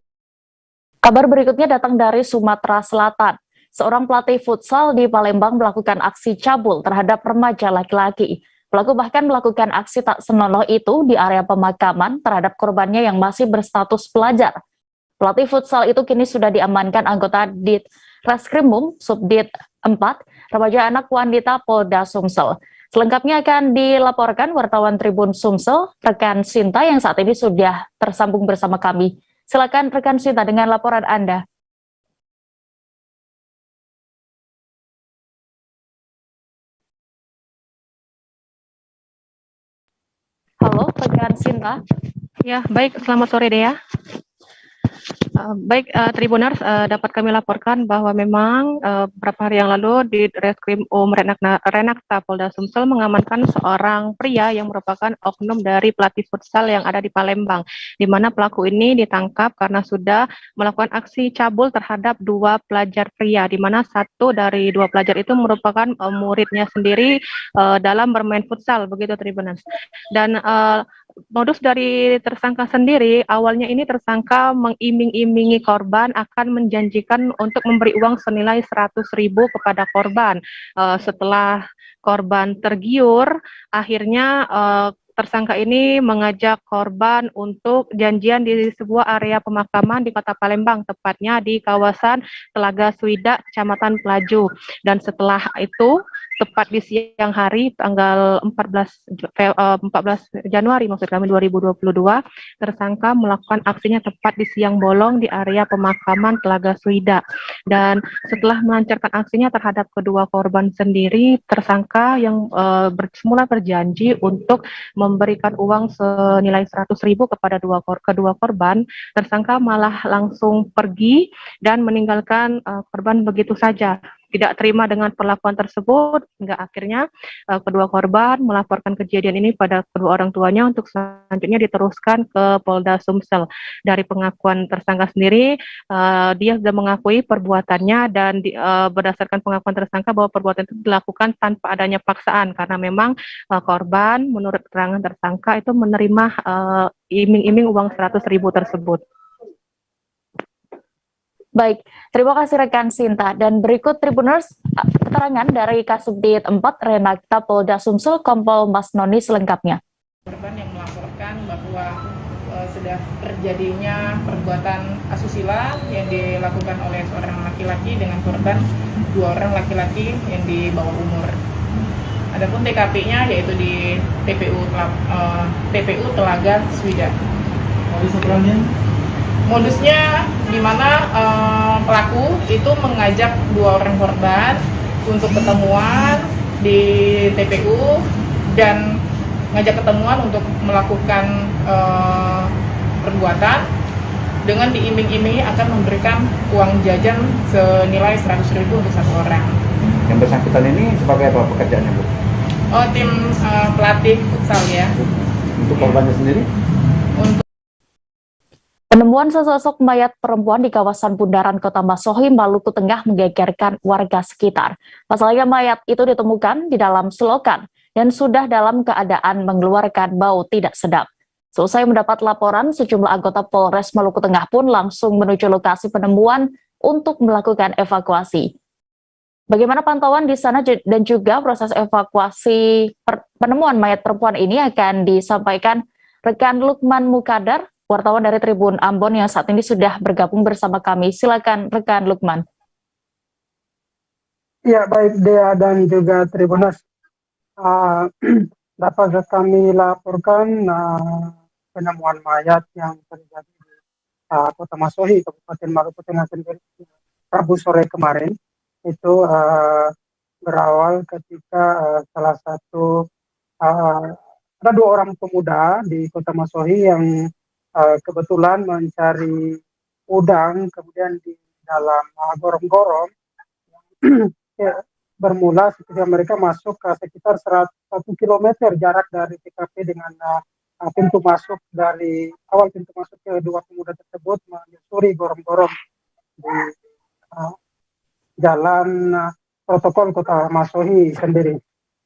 Kabar berikutnya datang dari Sumatera Selatan. Seorang pelatih futsal di Palembang melakukan aksi cabul terhadap remaja laki-laki. Pelaku bahkan melakukan aksi tak senonoh itu di area pemakaman terhadap korbannya yang masih berstatus pelajar. Pelatih futsal itu kini sudah diamankan anggota Dit Reskrimum Subdit 4, Remaja Anak Wanita Polda Sumsel. Selengkapnya akan dilaporkan wartawan Tribun Sumsel, rekan Sinta yang saat ini sudah tersambung bersama kami. Silakan rekan Sinta dengan laporan Anda. Halo, rekan Sinta. Ya, baik. Selamat sore, Dea. Baik, Tribuners, dapat kami laporkan bahwa memang beberapa hari yang lalu di Reskrim Renakta Polda Sumsel mengamankan seorang pria yang merupakan oknum dari pelatih futsal yang ada di Palembang, di mana pelaku ini ditangkap karena sudah melakukan aksi cabul terhadap 2 pelajar pria, di mana 1 dari 2 pelajar itu merupakan muridnya sendiri dalam bermain futsal, begitu Tribuners. Dan modus dari tersangka sendiri, awalnya ini tersangka mengiming-imingi korban akan menjanjikan untuk memberi uang senilai 100.000 kepada korban. Setelah korban tergiur, akhirnya tersangka ini mengajak korban untuk janjian di sebuah area pemakaman di Kota Palembang, tepatnya di kawasan Telaga Suida, Kecamatan Pelaju. Dan setelah itu, tepat di siang hari tanggal 14 Januari maksud kami 2022, tersangka melakukan aksinya tepat di siang bolong di area pemakaman Telaga Suida. Dan setelah melancarkan aksinya terhadap kedua korban sendiri, tersangka yang semula berjanji untuk memberikan uang senilai 100.000 kepada kedua korban, tersangka malah langsung pergi dan meninggalkan korban begitu saja. Tidak terima dengan perlakuan tersebut, hingga akhirnya kedua korban melaporkan kejadian ini pada kedua orang tuanya untuk selanjutnya diteruskan ke Polda Sumsel. Dari pengakuan tersangka sendiri, dia sudah mengakui perbuatannya dan berdasarkan pengakuan tersangka bahwa perbuatan itu dilakukan tanpa adanya paksaan, karena memang korban menurut keterangan tersangka itu menerima iming-iming uang 100.000 tersebut. Baik, terima kasih rekan Sinta. Dan berikut Tribuners, keterangan dari Kasubdit 4 Renakta Polda Sumsel, Kompol Mas Noni selengkapnya. Korban yang melaporkan bahwa sudah terjadinya perbuatan asusila yang dilakukan oleh seorang laki-laki dengan korban 2 orang laki-laki yang di bawah umur. Adapun TKP-nya yaitu di TPU Telaga Swida. Modusnya di mana pelaku itu mengajak 2 orang korban untuk ketemuan di TPU dan ngajak ketemuan untuk melakukan perbuatan dengan diiming-imingi akan memberikan uang jajan senilai 100.000 untuk 1 orang. Yang bersangkutan ini sebagai apa pekerjaannya, Bu? Oh, tim pelatih futsal ya. Untuk korbannya sendiri? Penemuan sesosok mayat perempuan di kawasan Bundaran Kota Masohi, Maluku Tengah menggegerkan warga sekitar. Pasalnya mayat itu ditemukan di dalam selokan dan sudah dalam keadaan mengeluarkan bau tidak sedap. Selesai mendapat laporan, sejumlah anggota Polres Maluku Tengah pun langsung menuju lokasi penemuan untuk melakukan evakuasi. Bagaimana pantauan di sana dan juga proses evakuasi penemuan mayat perempuan ini akan disampaikan rekan Lukman Mukadar, wartawan dari Tribun Ambon yang saat ini sudah bergabung bersama kami. Silakan rekan Lukman. Ya, baik Dea dan juga Tribuners. Dapat kami laporkan penemuan mayat yang terjadi di Kota Masohi, Kabupaten Maluku Tengah sendiri Rabu sore kemarin. Itu berawal ketika salah satu ada 2 orang pemuda di Kota Masohi yang kebetulan mencari udang, kemudian di dalam gorong-gorong ya, bermula ketika mereka masuk ke sekitar 1 kilometer jarak dari TKP dengan pintu masuk dari awal pintu masuk ke 2 pemuda tersebut menyusuri gorong-gorong di jalan protokol Kota Masohi sendiri,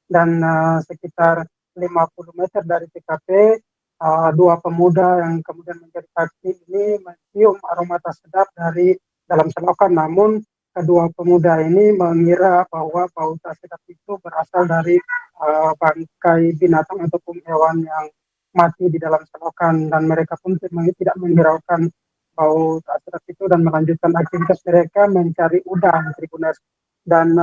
dan sekitar 50 meter dari TKP 2 pemuda yang kemudian menjadi saksi ini mencium aroma tak sedap dari dalam selokan, namun kedua pemuda ini mengira bahwa bau tak sedap itu berasal dari bangkai binatang ataupun hewan yang mati di dalam selokan, dan mereka pun tidak menghiraukan bau tak sedap itu dan melanjutkan aktivitas mereka mencari udang, Tribuners. Dan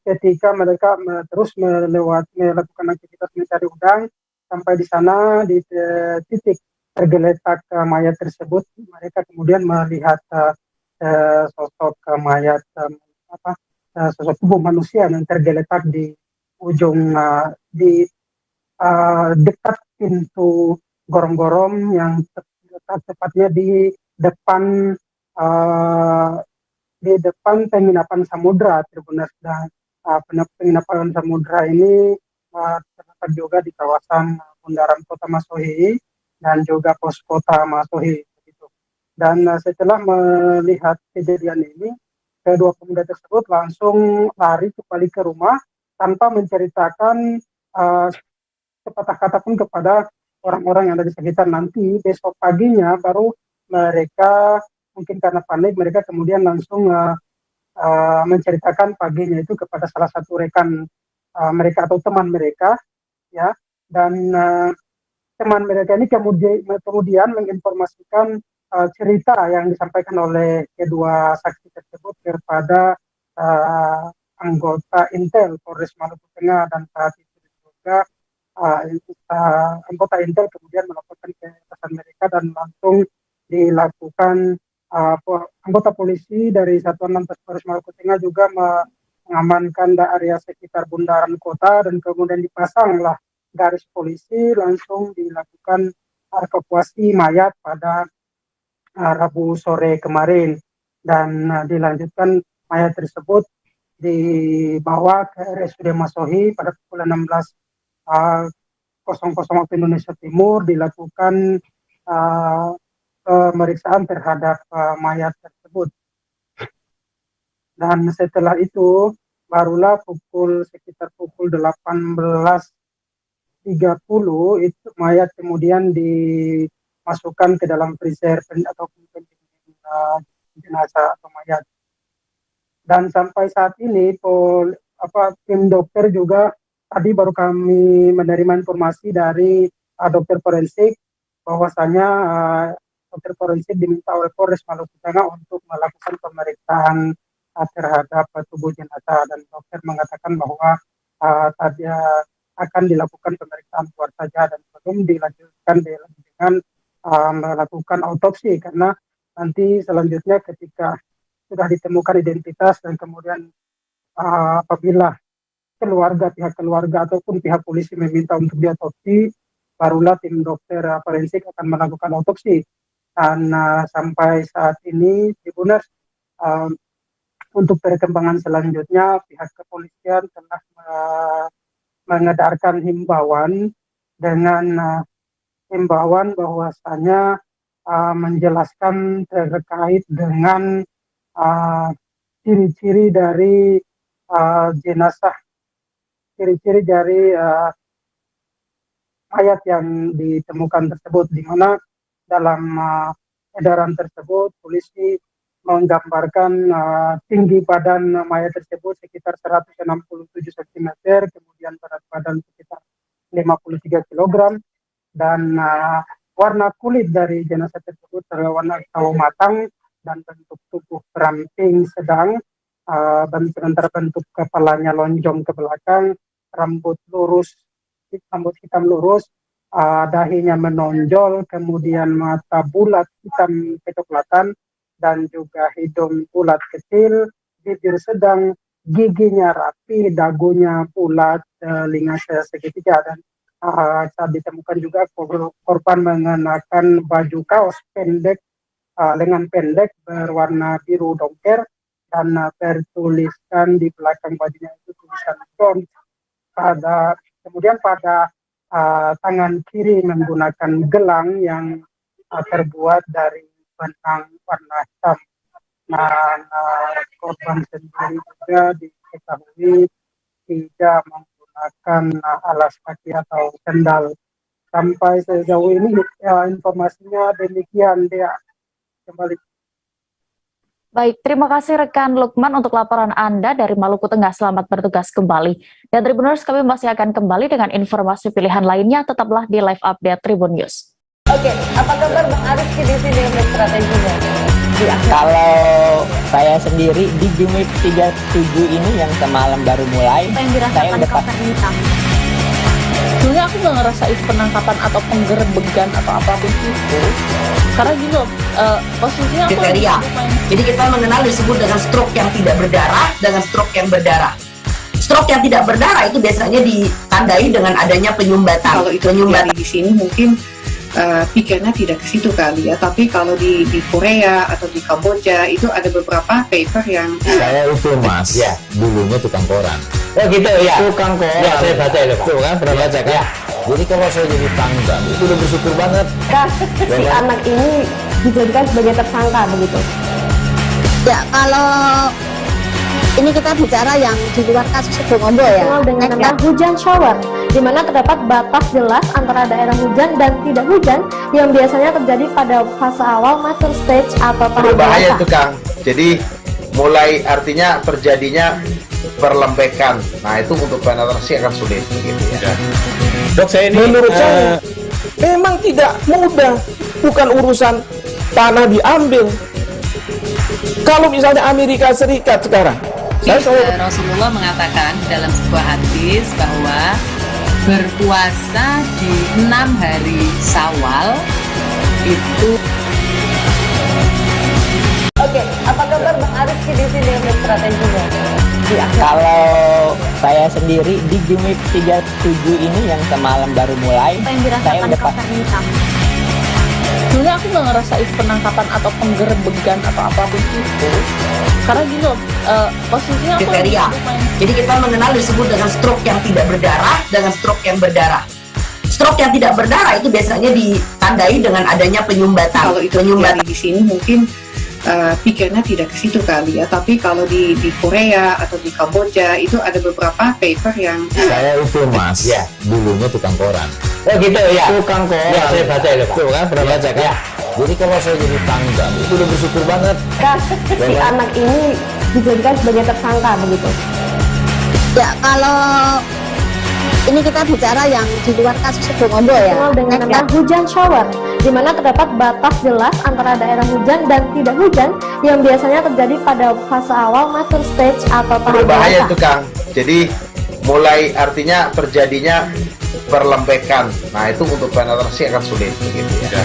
ketika mereka terus melakukan aktivitas mencari udang, sampai di sana di titik tergeletak mayat tersebut, mereka kemudian melihat sosok mayat sosok tubuh manusia yang tergeletak di ujung di dekat pintu gorong-gorong yang tepatnya di depan penginapan Samudra, Tribuners. Dan penginapan Samudra ini terdapat juga di kawasan Bundaran Kota Masohi dan juga pos Kota Masohi. Dan setelah melihat kejadian ini, kedua pemuda tersebut langsung lari kembali ke rumah tanpa menceritakan sepatah kata pun kepada orang-orang yang ada di sekitar. Nanti besok paginya baru mereka, mungkin karena panik, mereka kemudian langsung menceritakan paginya itu kepada salah satu rekan mereka atau teman mereka, ya. Dan teman mereka ini kemudian menginformasikan cerita yang disampaikan oleh kedua saksi tersebut kepada anggota Intel Polres Maluku Tengah, dan saat itu juga anggota Intel kemudian melaporkan ke atasan mereka dan langsung dilakukan anggota polisi dari Satuan Lantas Polres Maluku Tengah juga mengamankan area sekitar bundaran kota, dan kemudian dipasanglah garis polisi, langsung dilakukan evakuasi mayat pada Rabu sore kemarin, dan dilanjutkan mayat tersebut dibawa ke RSUD Masohi pada pukul 16.00 waktu Indonesia Timur, dilakukan pemeriksaan terhadap mayat tersebut. Dan setelah itu barulah sekitar pukul 18.30 itu mayat kemudian dimasukkan ke dalam freezer ataupun jenazah atau mayat. Dan sampai saat ini tim dokter juga tadi baru kami menerima informasi dari dokter forensik, bahwasanya dokter forensik diminta oleh Polres Maluku Tengah untuk melakukan pemeriksaan terhadap tubuh jenazah, dan dokter mengatakan bahwa tadi akan dilakukan pemeriksaan luar saja dan belum dilanjutkan dengan melakukan autopsi, karena nanti selanjutnya ketika sudah ditemukan identitas dan kemudian apabila pihak keluarga ataupun pihak polisi meminta untuk diotopsi, barulah tim dokter forensik akan melakukan autopsi. Dan sampai saat ini Tribuners, untuk perkembangan selanjutnya pihak kepolisian telah mengedarkan himbauan dengan himbauan bahwasanya menjelaskan terkait dengan ciri-ciri dari jenazah, ciri-ciri dari mayat yang ditemukan tersebut, di mana dalam edaran tersebut polisi menggambarkan tinggi badan mayat tersebut sekitar 167 cm, kemudian berat badan sekitar 53 kg, dan warna kulit dari jenazah tersebut berwarna sawo matang dan bentuk tubuh ramping sedang, dan sementara bentuk kepalanya lonjong ke belakang, rambut hitam lurus, dahinya menonjol, kemudian mata bulat hitam kecoklatan, dan juga hidung bulat kecil, bibir sedang, giginya rapi, dagunya bulat, telinga segitiga, dan saat ditemukan juga korban mengenakan baju kaos pendek, lengan pendek berwarna biru dongker, dan tertuliskan di belakang bajunya itu tulisan Don't. Kemudian pada tangan kiri menggunakan gelang yang terbuat dari benang warna hitam. Nah, korban sendiri juga diketahui tidak menggunakan alas kaki atau sendal. Sampai sejauh ini informasinya demikian, Dea. Kembali. Baik, terima kasih rekan Lukman untuk laporan Anda dari Maluku Tengah. Selamat bertugas kembali. Dan Tribuners, kami masih akan kembali dengan informasi pilihan lainnya. Tetaplah di live update Tribun News. Oke, apa kabar Bang Aris di sini untuk strateginya? Kalau saya sendiri di Jumip 37 ini yang semalam baru mulai, saya udah Sebenarnya aku nggak ngerasa itu penangkapan atau penggerbegan atau apapun itu, karena gini loh, posisinya aku kriteria. Jadi kita mengenal disebut dengan stroke yang tidak berdarah dengan stroke yang berdarah. Stroke yang tidak berdarah itu biasanya ditandai dengan adanya penyumbatan. Kalau itu penyumbatan di sini mungkin pikirnya tidak ke situ kali ya, tapi kalau di Korea atau di Kamboja itu ada beberapa paper yang saya itu mas, ya dulunya tukang koran. Oh gitu ya, tukang koran. Ya saya baca ya Pak. Tuh kan pernah baca kan? Ya. Jadi kalau saya jadi pangdam itu udah bersyukur banget. Si anak ini dijadikan sebagai tersangka begitu. Ya kalau ini kita bicara yang di luar kasus Situbondo ya. Dengan nama hujan shower, di mana terdapat batas jelas antara daerah hujan dan tidak hujan yang biasanya terjadi pada fase awal mature stage atau tahap berbahaya dewasa. itu Kang. Jadi mulai artinya terjadinya perlembekan. Nah itu untuk penetrasi akan sulit gitu ya. Dok saya ini menurut saya memang tidak mudah, bukan urusan tanah diambil. Kalau misalnya Amerika Serikat sekarang, Rasulullah mengatakan dalam sebuah hadis bahwa berpuasa di 6 hari Syawal itu. Oke, apa kabar Bang Aris di sini untuk strateginya? Kalau saya sendiri di Jumip 37 ini yang semalam baru mulai, saya udah Sebenarnya aku nggak ngerasa itu penangkapan atau penggerbegan atau apapun itu, karena gini loh, posisinya aku kriteria. Jadi kita mengenal disebut dengan stroke yang tidak berdarah dengan stroke yang berdarah. Stroke yang tidak berdarah itu biasanya ditandai dengan adanya penyumbatan. Kalau itu penyumbatan di sini mungkin pikirnya tidak ke situ kali ya, tapi kalau di Korea atau di Kamboja itu ada beberapa paper yang saya itu mas, ya dulunya tukang koran. Oh gitu ya, tukang koran. Ya saya baca ya Pak. Tuh kan pernah baca kan? Ya. Jadi kalau saya jadi pangdam itu udah bersyukur banget. Si anak ini dijadikan sebagai tersangka begitu. Ya kalau Ini kita bicara yang di luar kasus Sebongombo ya. Dikenal dengan nama hujan shower, di mana terdapat batas jelas antara daerah hujan dan tidak hujan yang biasanya terjadi pada fase awal mature stage atau tahap Berbahaya dewasa. itu Kang. Jadi mulai artinya terjadinya perlembekan. Nah itu untuk penetrasi akan sulit begitu ya.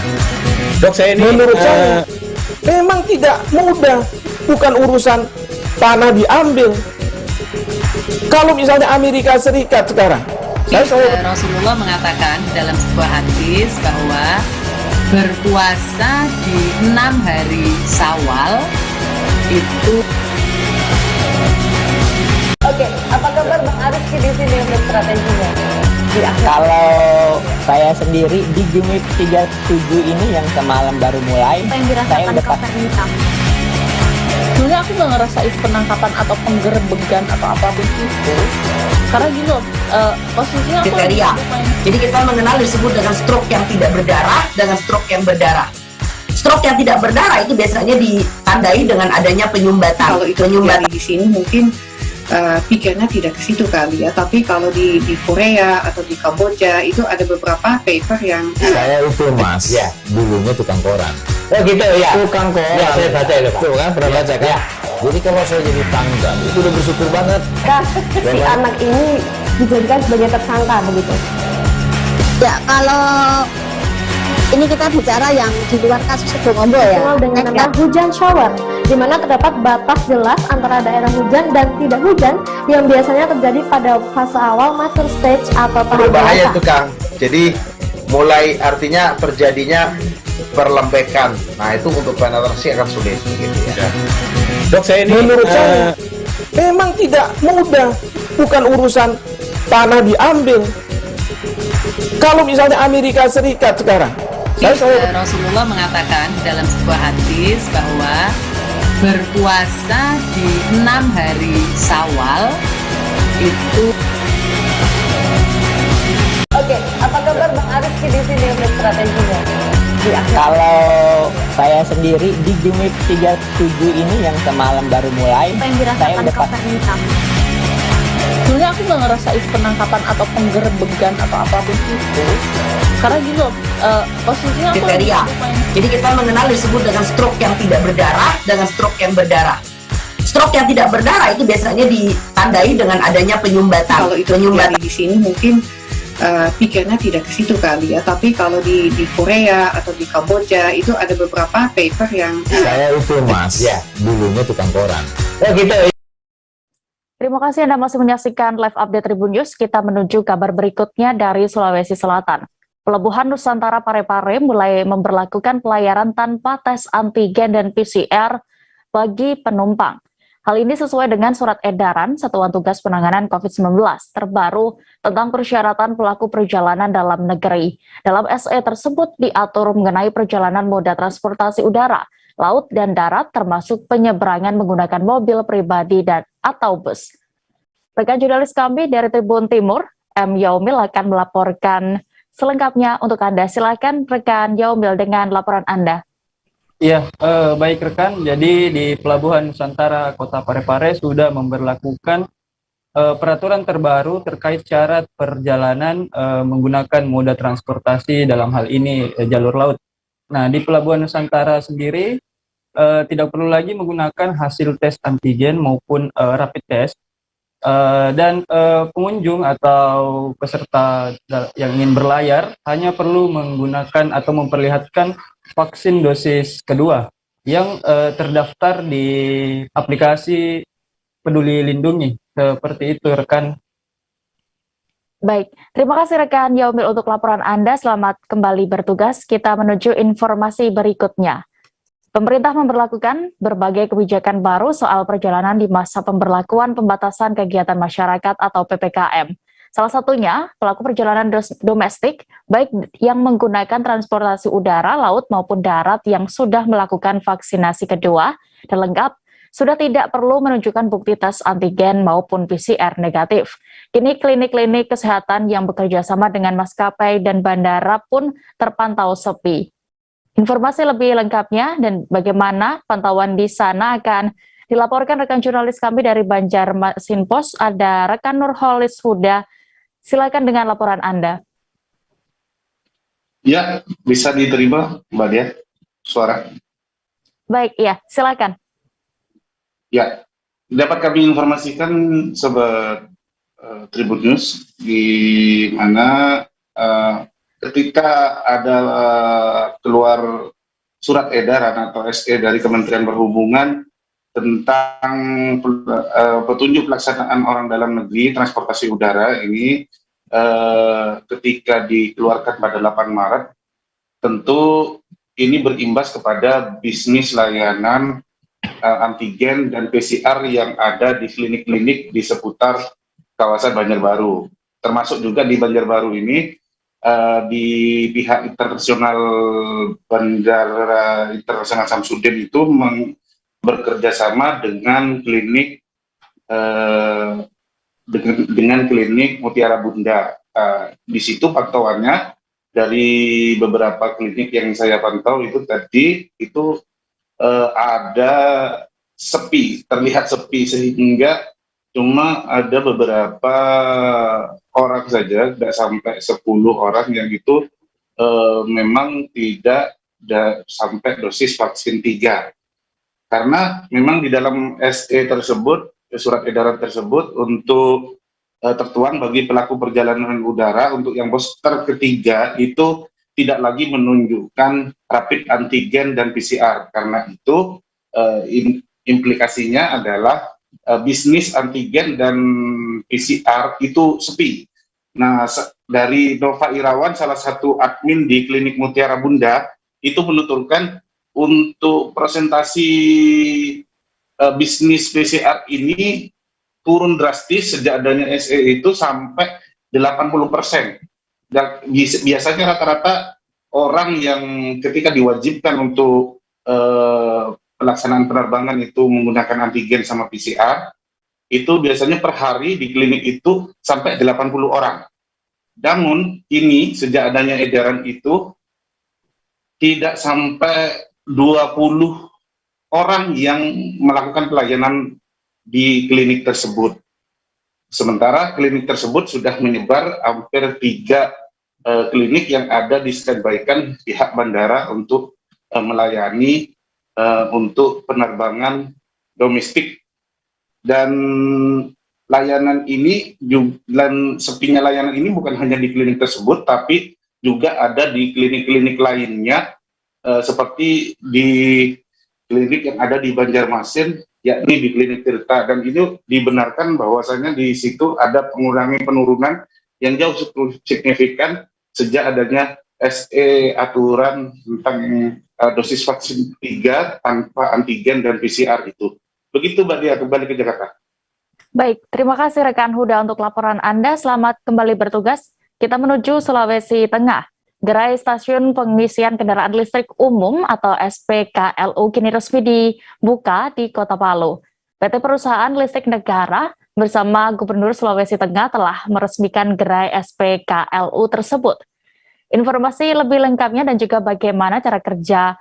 Dok saya ini menurut saya memang tidak mudah, bukan urusan tanah diambil. Kalau misalnya Amerika Serikat sekarang, Rasulullah mengatakan dalam sebuah hadis bahwa berpuasa di 6 hari Syawal itu. Oke, apa kabar Bang Arifki di sini untuk strateginya? Kalau saya sendiri di Jumip 37 ini yang semalam baru mulai, Apa yang saya dirasakan udah Kapten Hitam? Sebenarnya aku nggak ngerasain penangkapan atau penggerbegan atau apapun itu, karena gini loh, posisinya aku Kriteria. Jadi kita mengenal disebut dengan stroke yang tidak berdarah dengan stroke yang berdarah. Stroke yang tidak berdarah itu biasanya ditandai dengan adanya penyumbatan. Kalau itu terjadi di sini mungkin pikirnya tidak ke situ kali ya, tapi kalau di Korea atau di Kamboja itu ada beberapa paper yang Saya itu Mas, ya dulunya tukang koran. Oh gitu ya. Tukang koran. Ya saya baca itu Pak. Tuh kan pernah baca kan? Ya. Jadi kalau saya jadi tangga itu udah bersyukur banget. Kak, si anak ini dijadikan sebagai tersangka begitu. Ya, kalau ini kita bicara yang di luar kasus Sebongombo ya. Dikenal dengan nama hujan shower, di mana terdapat batas jelas antara daerah hujan dan tidak hujan yang biasanya terjadi pada fase awal mature stage atau tahap berbahaya dewasa. itu Kang. Jadi mulai artinya terjadinya perlembekan. Nah itu untuk penetrasi akan sulit begitu ya. Dok saya ini menurut saya memang tidak mudah, bukan urusan tanah diambil. Kalau misalnya Amerika Serikat sekarang, Rasulullah mengatakan dalam sebuah hadis bahwa berpuasa di 6 hari Syawal itu. Oke, apa kabar Bang Arifki di sini untuk strateginya? Kalau saya sendiri di Jumip 37 ini yang semalam baru mulai, Apa yang saya dirasakan udah Kapten Hitam? sebenarnya aku nggak ngerasain penangkapan atau penggerbegan atau apapun itu, karena gini loh, posisinya aku kriteria. Jadi kita mengenal disebut dengan stroke yang tidak berdarah dengan stroke yang berdarah. Stroke yang tidak berdarah itu biasanya ditandai dengan adanya penyumbatan. kalau itu terjadi di sini mungkin pikirnya tidak ke situ kali ya, tapi kalau di Korea atau di Kamboja itu ada beberapa paper yang Saya itu Mas, ya dulunya tukang koran. Oh gitu ya. Terima kasih Anda masih menyaksikan live update Tribun News. Kita menuju kabar berikutnya dari Sulawesi Selatan. Pelabuhan Nusantara Parepare mulai memberlakukan pelayaran tanpa tes antigen dan PCR bagi penumpang. Hal ini sesuai dengan surat edaran Satuan Tugas Penanganan COVID-19 terbaru tentang persyaratan pelaku perjalanan dalam negeri. Dalam SE tersebut diatur mengenai perjalanan moda transportasi udara, laut, dan darat termasuk penyeberangan menggunakan mobil pribadi dan atau bus. Rekan jurnalis kami dari Tribun Timur, M. Yaumil akan melaporkan selengkapnya untuk Anda. Silakan rekan Yaumil dengan laporan Anda. Iya, baik rekan. Jadi di Pelabuhan Nusantara Kota Parepare sudah memberlakukan peraturan terbaru terkait syarat perjalanan menggunakan moda transportasi dalam hal ini jalur laut. Nah, di Pelabuhan Nusantara sendiri tidak perlu lagi menggunakan hasil tes antigen maupun rapid test, dan pengunjung atau peserta yang ingin berlayar hanya perlu menggunakan atau memperlihatkan vaksin dosis kedua yang terdaftar di aplikasi Peduli Lindungi. Seperti itu rekan. Baik, terima kasih rekan Yaumil untuk laporan Anda. Selamat kembali bertugas. Kita menuju informasi berikutnya. Pemerintah memberlakukan berbagai kebijakan baru soal perjalanan di masa pemberlakuan pembatasan kegiatan masyarakat atau PPKM. Salah satunya, pelaku perjalanan domestik, baik yang menggunakan transportasi udara, laut, maupun darat yang sudah melakukan vaksinasi kedua dan lengkap, sudah tidak perlu menunjukkan bukti tes antigen maupun PCR negatif. Kini klinik-klinik kesehatan yang bekerja sama dengan maskapai dan bandara pun terpantau sepi. Informasi lebih lengkapnya dan bagaimana pantauan di sana akan dilaporkan rekan jurnalis kami dari Banjarmasin Pos, ada rekan Nurholis Huda. silakan dengan laporan Anda. Ya, bisa diterima Mbak Dia, suara. Baik, ya, silakan. Ya, dapat kami informasikan Sobat Tribun News, di mana ketika ada keluar surat edaran atau SE dari Kementerian Perhubungan tentang petunjuk pelaksanaan orang dalam negeri transportasi udara ini, ketika dikeluarkan pada 8 Maret, tentu ini berimbas kepada bisnis layanan antigen dan PCR yang ada di klinik-klinik di seputar kawasan Banjarbaru. Termasuk juga di Banjarbaru ini, di pihak internasional Bandara Internasional Samsudin itu bekerja sama dengan klinik dengan klinik Mutiara Bunda. Di situ pantauannya dari beberapa klinik yang saya pantau itu tadi itu ada sepi, terlihat sepi, sehingga cuma ada beberapa orang saja, tidak sampai 10 orang yang itu memang tidak sampai dosis vaksin 3. Karena memang di dalam SE tersebut, surat edaran tersebut untuk tertuang bagi pelaku perjalanan udara untuk yang booster ketiga itu tidak lagi menunjukkan rapid antigen dan PCR. Karena itu implikasinya adalah bisnis antigen dan PCR itu sepi. Nah, dari Nova Irawan, salah satu admin di klinik Mutiara Bunda, itu menuturkan untuk presentasi bisnis PCR ini turun drastis sejak adanya SE itu sampai 80%. Dan biasanya rata-rata orang yang ketika diwajibkan untuk pelaksanaan penerbangan itu menggunakan antigen sama PCR, itu biasanya per hari di klinik itu sampai 80 orang. Namun ini sejak adanya edaran itu tidak sampai 20 orang yang melakukan pelayanan di klinik tersebut. Sementara klinik tersebut sudah menyebar hampir 3 klinik yang ada di standby-kan pihak bandara untuk melayani untuk penerbangan domestik. Dan layanan ini, dan sepinya layanan ini bukan hanya di klinik tersebut, tapi juga ada di klinik-klinik lainnya, seperti di klinik yang ada di Banjarmasin, yakni di klinik Tirta. Dan itu dibenarkan bahwasanya di situ ada penurunan yang jauh signifikan sejak adanya SE aturan tentang dosis vaksin 3 tanpa antigen dan PCR itu. Begitu Mbak Dia, kembali ke Jakarta. Baik, terima kasih rekan Huda untuk laporan Anda. Selamat kembali bertugas. Kita menuju Sulawesi Tengah. Gerai stasiun pengisian kendaraan listrik umum atau SPKLU kini resmi dibuka di Kota Palu. PT Perusahaan Listrik Negara bersama Gubernur Sulawesi Tengah telah meresmikan gerai SPKLU tersebut. Informasi lebih lengkapnya dan juga bagaimana cara kerja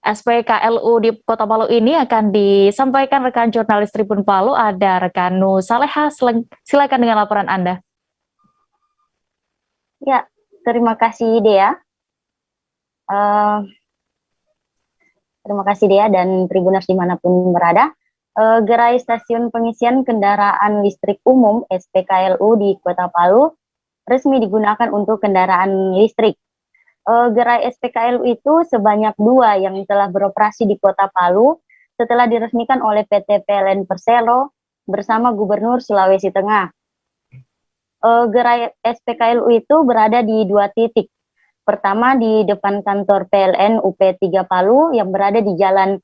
SPKLU di Kota Palu ini akan disampaikan rekan jurnalis Tribun Palu, ada rekan Nu Saleha. Silakan dengan laporan Anda. Ya, terima kasih Dea. Terima kasih Dea dan Tribuners dimanapun berada. Gerai stasiun pengisian kendaraan listrik umum SPKLU di Kota Palu resmi digunakan untuk kendaraan listrik. Gerai SPKLU itu sebanyak 2 yang telah beroperasi di Kota Palu setelah diresmikan oleh PT PLN Persero bersama Gubernur Sulawesi Tengah. Gerai SPKLU itu berada di 2 titik. Pertama di depan kantor PLN UP3 Palu yang berada di Jalan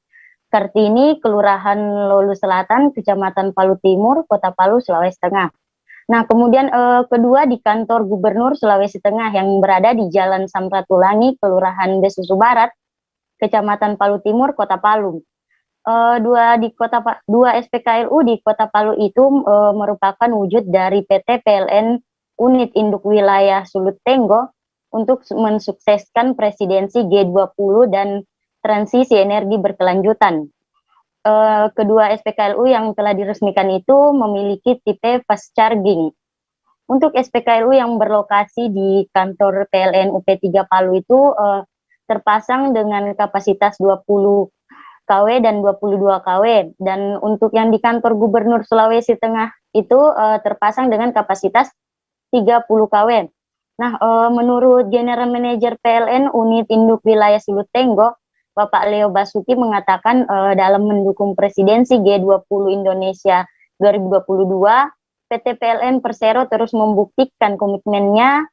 Kartini, Kelurahan Lolu Selatan, Kecamatan Palu Timur, Kota Palu, Sulawesi Tengah. Nah, kemudian kedua di kantor Gubernur Sulawesi Tengah yang berada di Jalan Samratulangi, Kelurahan Besusu Barat, Kecamatan Palu Timur, Kota Palu. Dua SPKLU di Kota Palu itu merupakan wujud dari PT PLN Unit Induk Wilayah Sulut Tenggo untuk mensukseskan presidensi G20 dan transisi energi berkelanjutan. Kedua SPKLU yang telah diresmikan itu memiliki tipe fast charging. Untuk SPKLU yang berlokasi di kantor PLN UP3 Palu itu terpasang dengan kapasitas 20 kW dan 22 kW. Dan untuk yang di kantor Gubernur Sulawesi Tengah itu terpasang dengan kapasitas 30 kW. Nah, menurut General Manager PLN Unit Induk Wilayah Sulut Tenggo, Bapak Leo Basuki mengatakan dalam mendukung presidensi G20 Indonesia 2022, PT PLN Persero terus membuktikan komitmennya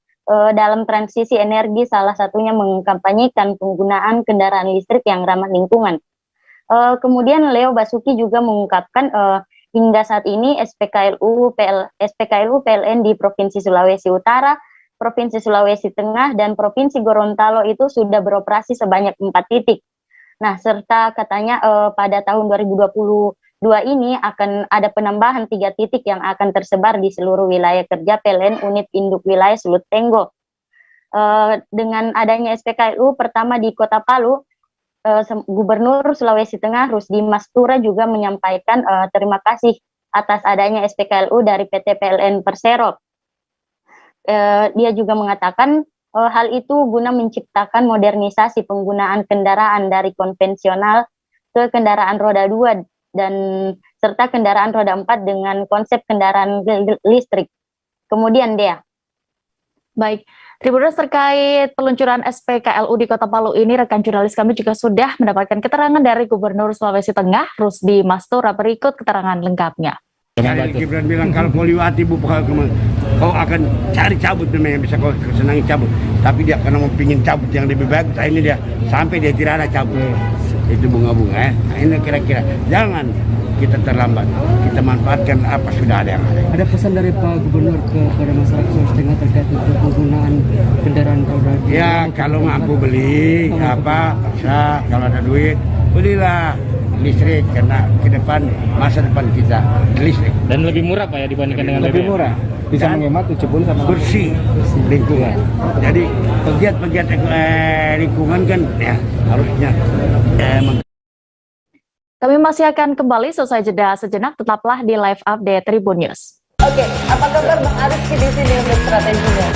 dalam transisi energi, salah satunya mengkampanyekan penggunaan kendaraan listrik yang ramah lingkungan. Kemudian Leo Basuki juga mengungkapkan hingga saat ini SPKLU PLN di Provinsi Sulawesi Utara, Provinsi Sulawesi Tengah, dan Provinsi Gorontalo itu sudah beroperasi sebanyak 4 titik. Nah, serta katanya pada tahun 2022 ini akan ada penambahan 3 titik yang akan tersebar di seluruh wilayah kerja PLN Unit Induk Wilayah Sulut Tenggo. Dengan adanya SPKLU pertama di Kota Palu, Gubernur Sulawesi Tengah Rusdi Mastura juga menyampaikan terima kasih atas adanya SPKLU dari PT PLN Persero. Dia juga mengatakan hal itu guna menciptakan modernisasi penggunaan kendaraan dari konvensional ke kendaraan roda 2 dan serta kendaraan roda 4 dengan konsep kendaraan listrik. Kemudian Dea. Baik, Tribuners, terkait peluncuran SPKLU di Kota Palu ini, rekan jurnalis kami juga sudah mendapatkan keterangan dari Gubernur Sulawesi Tengah, Rusdi Mastura. Berikut keterangan lengkapnya. Gibran bilang kalau Poliwati kau akan cari cabut memang yang bisa kau senangi cabut, tapi dia karena mau pingin cabut yang lebih baik, ini dia sampai dia tidak ada cabut. Itu bunga-bunga Nah, ini kira-kira jangan kita terlambat, kita manfaatkan apa sudah ada yang ada. Ada pesan dari Pak Gubernur kepada masyarakat Sulawesi Tengah terkait untuk penggunaan kendaraan roda? Ya kalau mampu beli bisa, kalau ada duit belilah listrik, karena ke depan masa depan kita listrik. Dan lebih murah Pak ya dibandingkan dengan lebih BBM? murah, Bisa menghemat 70 sama bersih lingkungan. Jadi pegiat-pegiat lingkungan kan ya harusnya Kami masih akan kembali seusai jeda sejenak, tetaplah di live update Tribun News. Oke, apa kabar Bang Aris di sini untuk strateginya?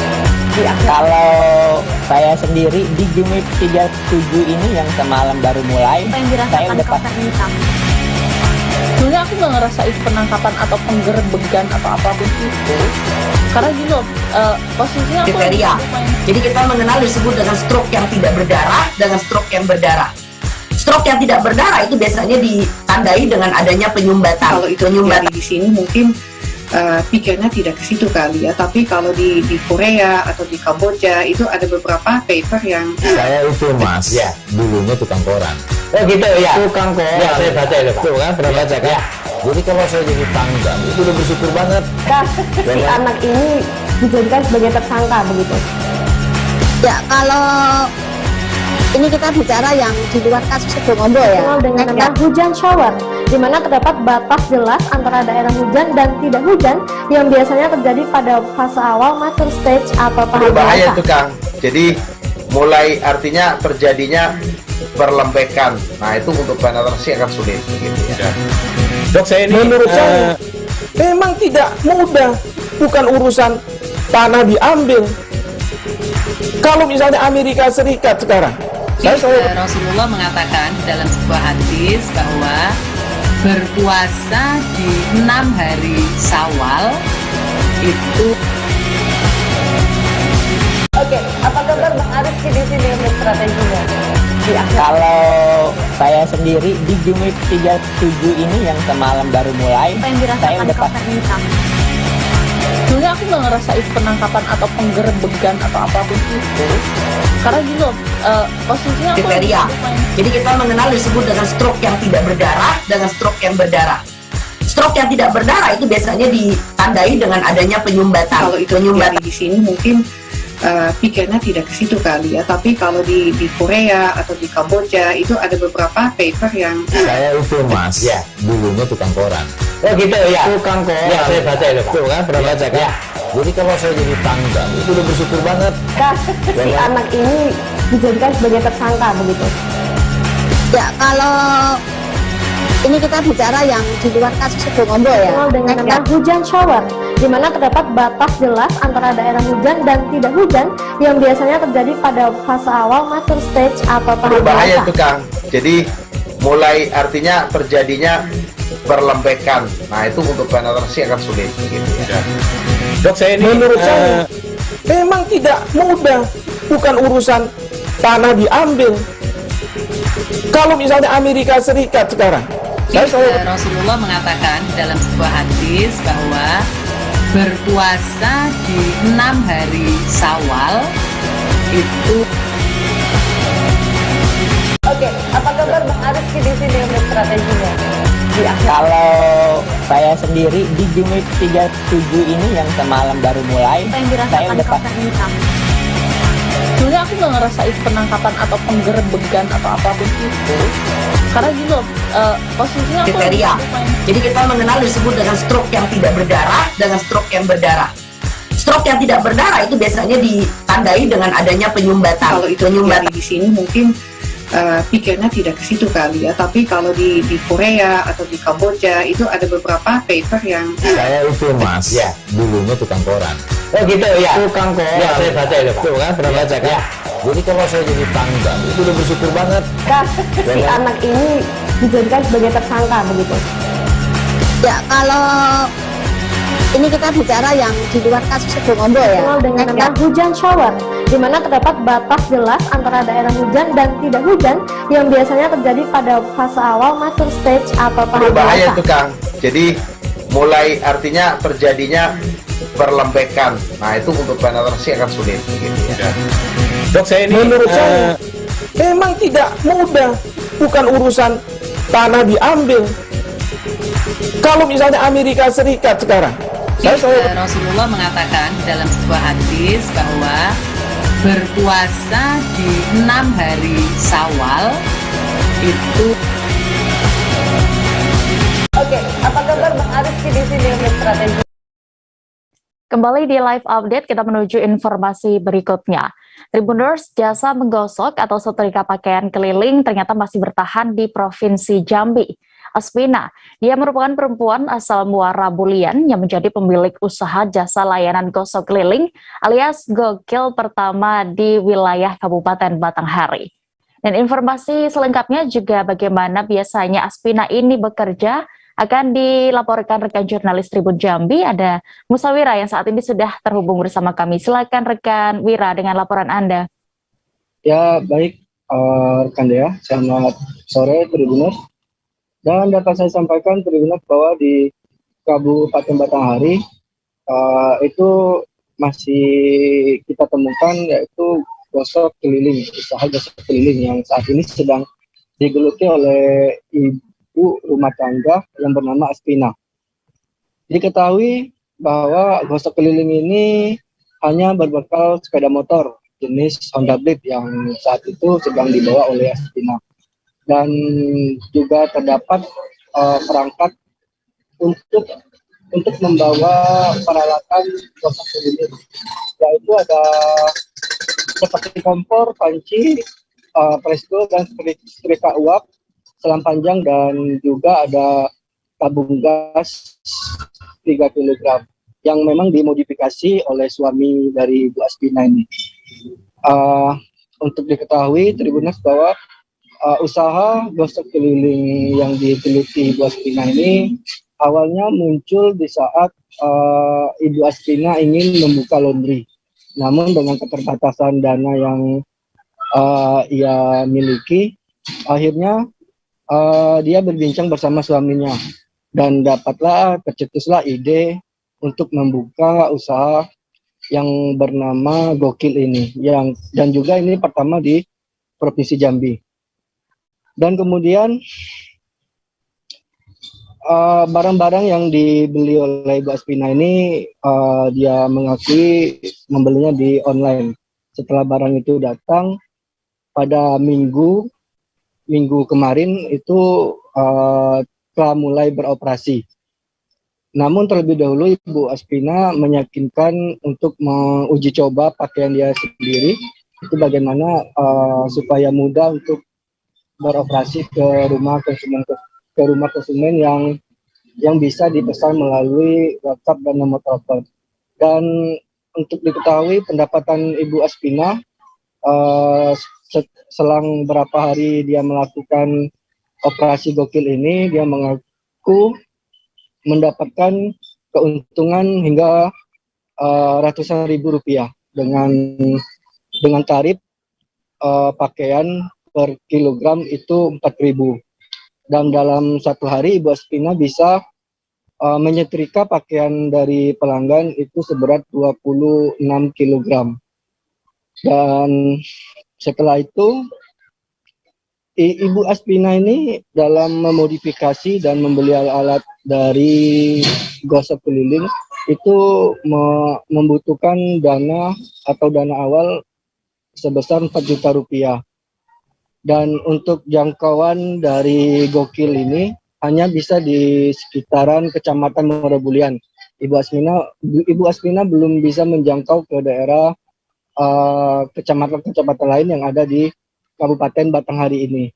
Kalau saya sendiri di Gumip 37 ini yang semalam baru mulai, saya udah Sebenarnya aku nggak ngerasa itu penangkapan atau penggerbegan atau apapun itu, karena gini loh, posisinya aku kriteria. Jadi kita mengenal disebut dengan stroke yang tidak berdarah dengan stroke yang berdarah. Stroke yang tidak berdarah itu biasanya ditandai dengan adanya penyumbatan. Kalau itu terjadi di sini mungkin pikirnya tidak ke situ kali ya, tapi kalau di Korea atau di Kamboja itu ada beberapa paper yang saya itu Mas, ya dulunya tukang koran. Oh gitu ya. Tukang koran. Ya saya baca itu Pak. Tuh kan pernah baca kan? Ya. Jadi kalau saya jadi tangga itu udah bersyukur banget. Si anak ini dijadikan sebagai tersangka begitu. Ya kalau ini kita bicara yang di luar kasus Sebongombo ya. Dengan nama hujan shower, di mana terdapat batas jelas antara daerah hujan dan tidak hujan yang biasanya terjadi pada fase awal mature stage atau tahap bahaya dewasa. itu Kang. Jadi mulai artinya terjadinya perlembekan. Nah itu untuk penetrasi akan sulit gitu ya. Dok saya ini menurut saya memang tidak mudah, bukan urusan tanah diambil. Kalau misalnya Amerika Serikat sekarang Rasulullah mengatakan dalam sebuah hadis bahwa berpuasa di 6 hari Syawal itu. Oke, apa kabar Bang Aris di sini untuk strateginya? Kalau saya sendiri di Gumip 37 ini yang semalam baru mulai, saya udah pasti. Sebenarnya aku nggak ngerasa itu penangkapan atau penggerbegan atau apapun itu, karena gini loh, posisinya aku kriteria. Jadi kita mengenal disebut dengan stroke yang tidak berdarah dengan stroke yang berdarah. Stroke yang tidak berdarah itu biasanya ditandai dengan adanya penyumbatan. Kalau itu terjadi di sini mungkin pikirnya tidak ke situ kali ya, tapi kalau di Korea atau di Kamboja itu ada beberapa paper yang saya itu Mas, ya dulunya tukang koran. Oh gitu ya. Tukang koran. Ya saya baca itu Pak. Tuh kan pernah baca kan? Ya. Jadi kalau saya jadi tangga itu udah bersyukur banget. Si anak ini dijadikan sebagai tersangka begitu. Ya kalau ini kita bicara yang di luar kasus Sebongombo ya. Dengan nama hujan shower, di mana terdapat batas jelas antara daerah hujan dan tidak hujan yang biasanya terjadi pada fase awal mature stage atau tahap Berbahaya dewasa. itu Kang. Jadi mulai artinya terjadinya perlembekan. Nah itu untuk penetrasi akan sulit. Gitu, ya. Dok, saya ini menurut saya memang tidak mudah, bukan urusan tanah diambil. Kalau misalnya Amerika Serikat sekarang, Rasulullah mengatakan dalam sebuah hadis bahwa berpuasa di 6 hari Syawal itu. Oke, apa kabar Bang Ariski di sini untuk strateginya? Kalau saya sendiri di Jumip 37 ini yang semalam baru mulai, saya udah Sebenarnya aku nggak ngerasain penangkapan atau penggerbegan atau apapun itu, karena gini loh, posisinya aku kriteria. Jadi kita mengenal disebut dengan stroke yang tidak berdarah dengan stroke yang berdarah. Stroke yang tidak berdarah itu biasanya ditandai dengan adanya penyumbatan. Kalau itu terjadi di sini mungkin pikirnya tidak ke situ kali ya, tapi kalau di Korea atau di Kamboja itu ada beberapa paper yang saya itu Mas, ya, dulunya tukang koran. Oh gitu ya. Tukang koran. Ya, saya baca itu Pak. Tuh kan, pernah baca kan? Ya. Jadi kalau saya jadi pangdam, itu udah bersyukur banget. Kak, si anak ini dijadikan sebagai tersangka begitu. Ya, kalau ini kita bicara yang di luar kasus Sebongombo ya. Dikenal dengan nama hujan shower, di mana terdapat batas jelas antara daerah hujan dan tidak hujan yang biasanya terjadi pada fase awal mature stage atau tahap Berbahaya dewasa. itu Kang. Jadi mulai artinya terjadinya perlembekan. Nah itu untuk penetrasi akan sulit. Gitu, ya. Dok, saya ini menurut saya memang tidak mudah, bukan urusan tanah diambil. Kalau misalnya Amerika Serikat sekarang, Rasulullah mengatakan dalam sebuah hadis bahwa berpuasa di 6 hari Syawal itu. Oke, apa kabar Bang Ariski di sini untuk strategi? Kembali di live update, kita menuju informasi berikutnya. Tribuners, jasa menggosok atau setrika pakaian keliling ternyata masih bertahan di Provinsi Jambi. Aspina, dia merupakan perempuan asal Muara Bulian yang menjadi pemilik usaha jasa layanan gosok keliling alias gokil pertama di wilayah Kabupaten Batanghari. Dan informasi selengkapnya juga bagaimana biasanya Aspina ini bekerja akan dilaporkan rekan jurnalis Tribun Jambi, ada Musa Wira yang saat ini sudah terhubung bersama kami. Silakan rekan Wira dengan laporan Anda. Ya, baik rekan Dea, selamat sore Tribuners. Dan dapat saya sampaikan Tribuners bahwa di Kabupaten Batanghari itu masih kita temukan yaitu gosok keliling, usaha gosok keliling yang saat ini sedang digeluti oleh ibu rumah tangga yang bernama Aspina. Diketahui bahwa gosok keliling ini hanya berbekal sepeda motor jenis Honda Blade yang saat itu sedang dibawa oleh Aspina. Dan juga terdapat perangkat untuk membawa peralatan gosok keliling, yaitu ada seperti kompor, panci, presto dan setrika uap, selang panjang, dan juga ada tabung gas 3 kg yang memang dimodifikasi oleh suami dari Bu Aspina ini. Untuk diketahui Tribuners bahwa usaha gosok keliling yang diteliti Ibu Aspina ini awalnya muncul di saat Ibu Aspina ingin membuka laundry. Namun dengan keterbatasan dana yang ia miliki, akhirnya dia berbincang bersama suaminya dan tercetuslah ide untuk membuka usaha yang bernama Gokil ini, dan juga ini pertama di Provinsi Jambi. Dan kemudian barang-barang yang dibeli oleh Ibu Aspina ini dia mengakui membelinya di online. Setelah barang itu datang pada minggu kemarin itu telah mulai beroperasi. Namun terlebih dahulu Ibu Aspina meyakinkan untuk menguji coba pakaian dia sendiri itu bagaimana supaya mudah untuk beroperasi ke rumah konsumen yang yang bisa dipesan melalui WhatsApp dan nomor telepon. Dan untuk diketahui pendapatan Ibu Aspina selang berapa hari dia melakukan operasi gokil ini, dia mengaku mendapatkan keuntungan hingga ratusan ribu rupiah dengan tarif pakaian per kilogram itu 4.000. Dan dalam satu hari Ibu Aspina bisa menyetrika pakaian dari pelanggan itu seberat 26 kg. Dan setelah itu Ibu Aspina ini dalam memodifikasi dan membeli alat dari gosok keliling itu membutuhkan dana atau dana awal sebesar 4 juta rupiah. Dan untuk jangkauan dari gokil ini hanya bisa di sekitaran Kecamatan Merebulian. Ibu Aspina belum bisa menjangkau ke daerah kecamatan-kecamatan lain yang ada di Kabupaten Batanghari ini.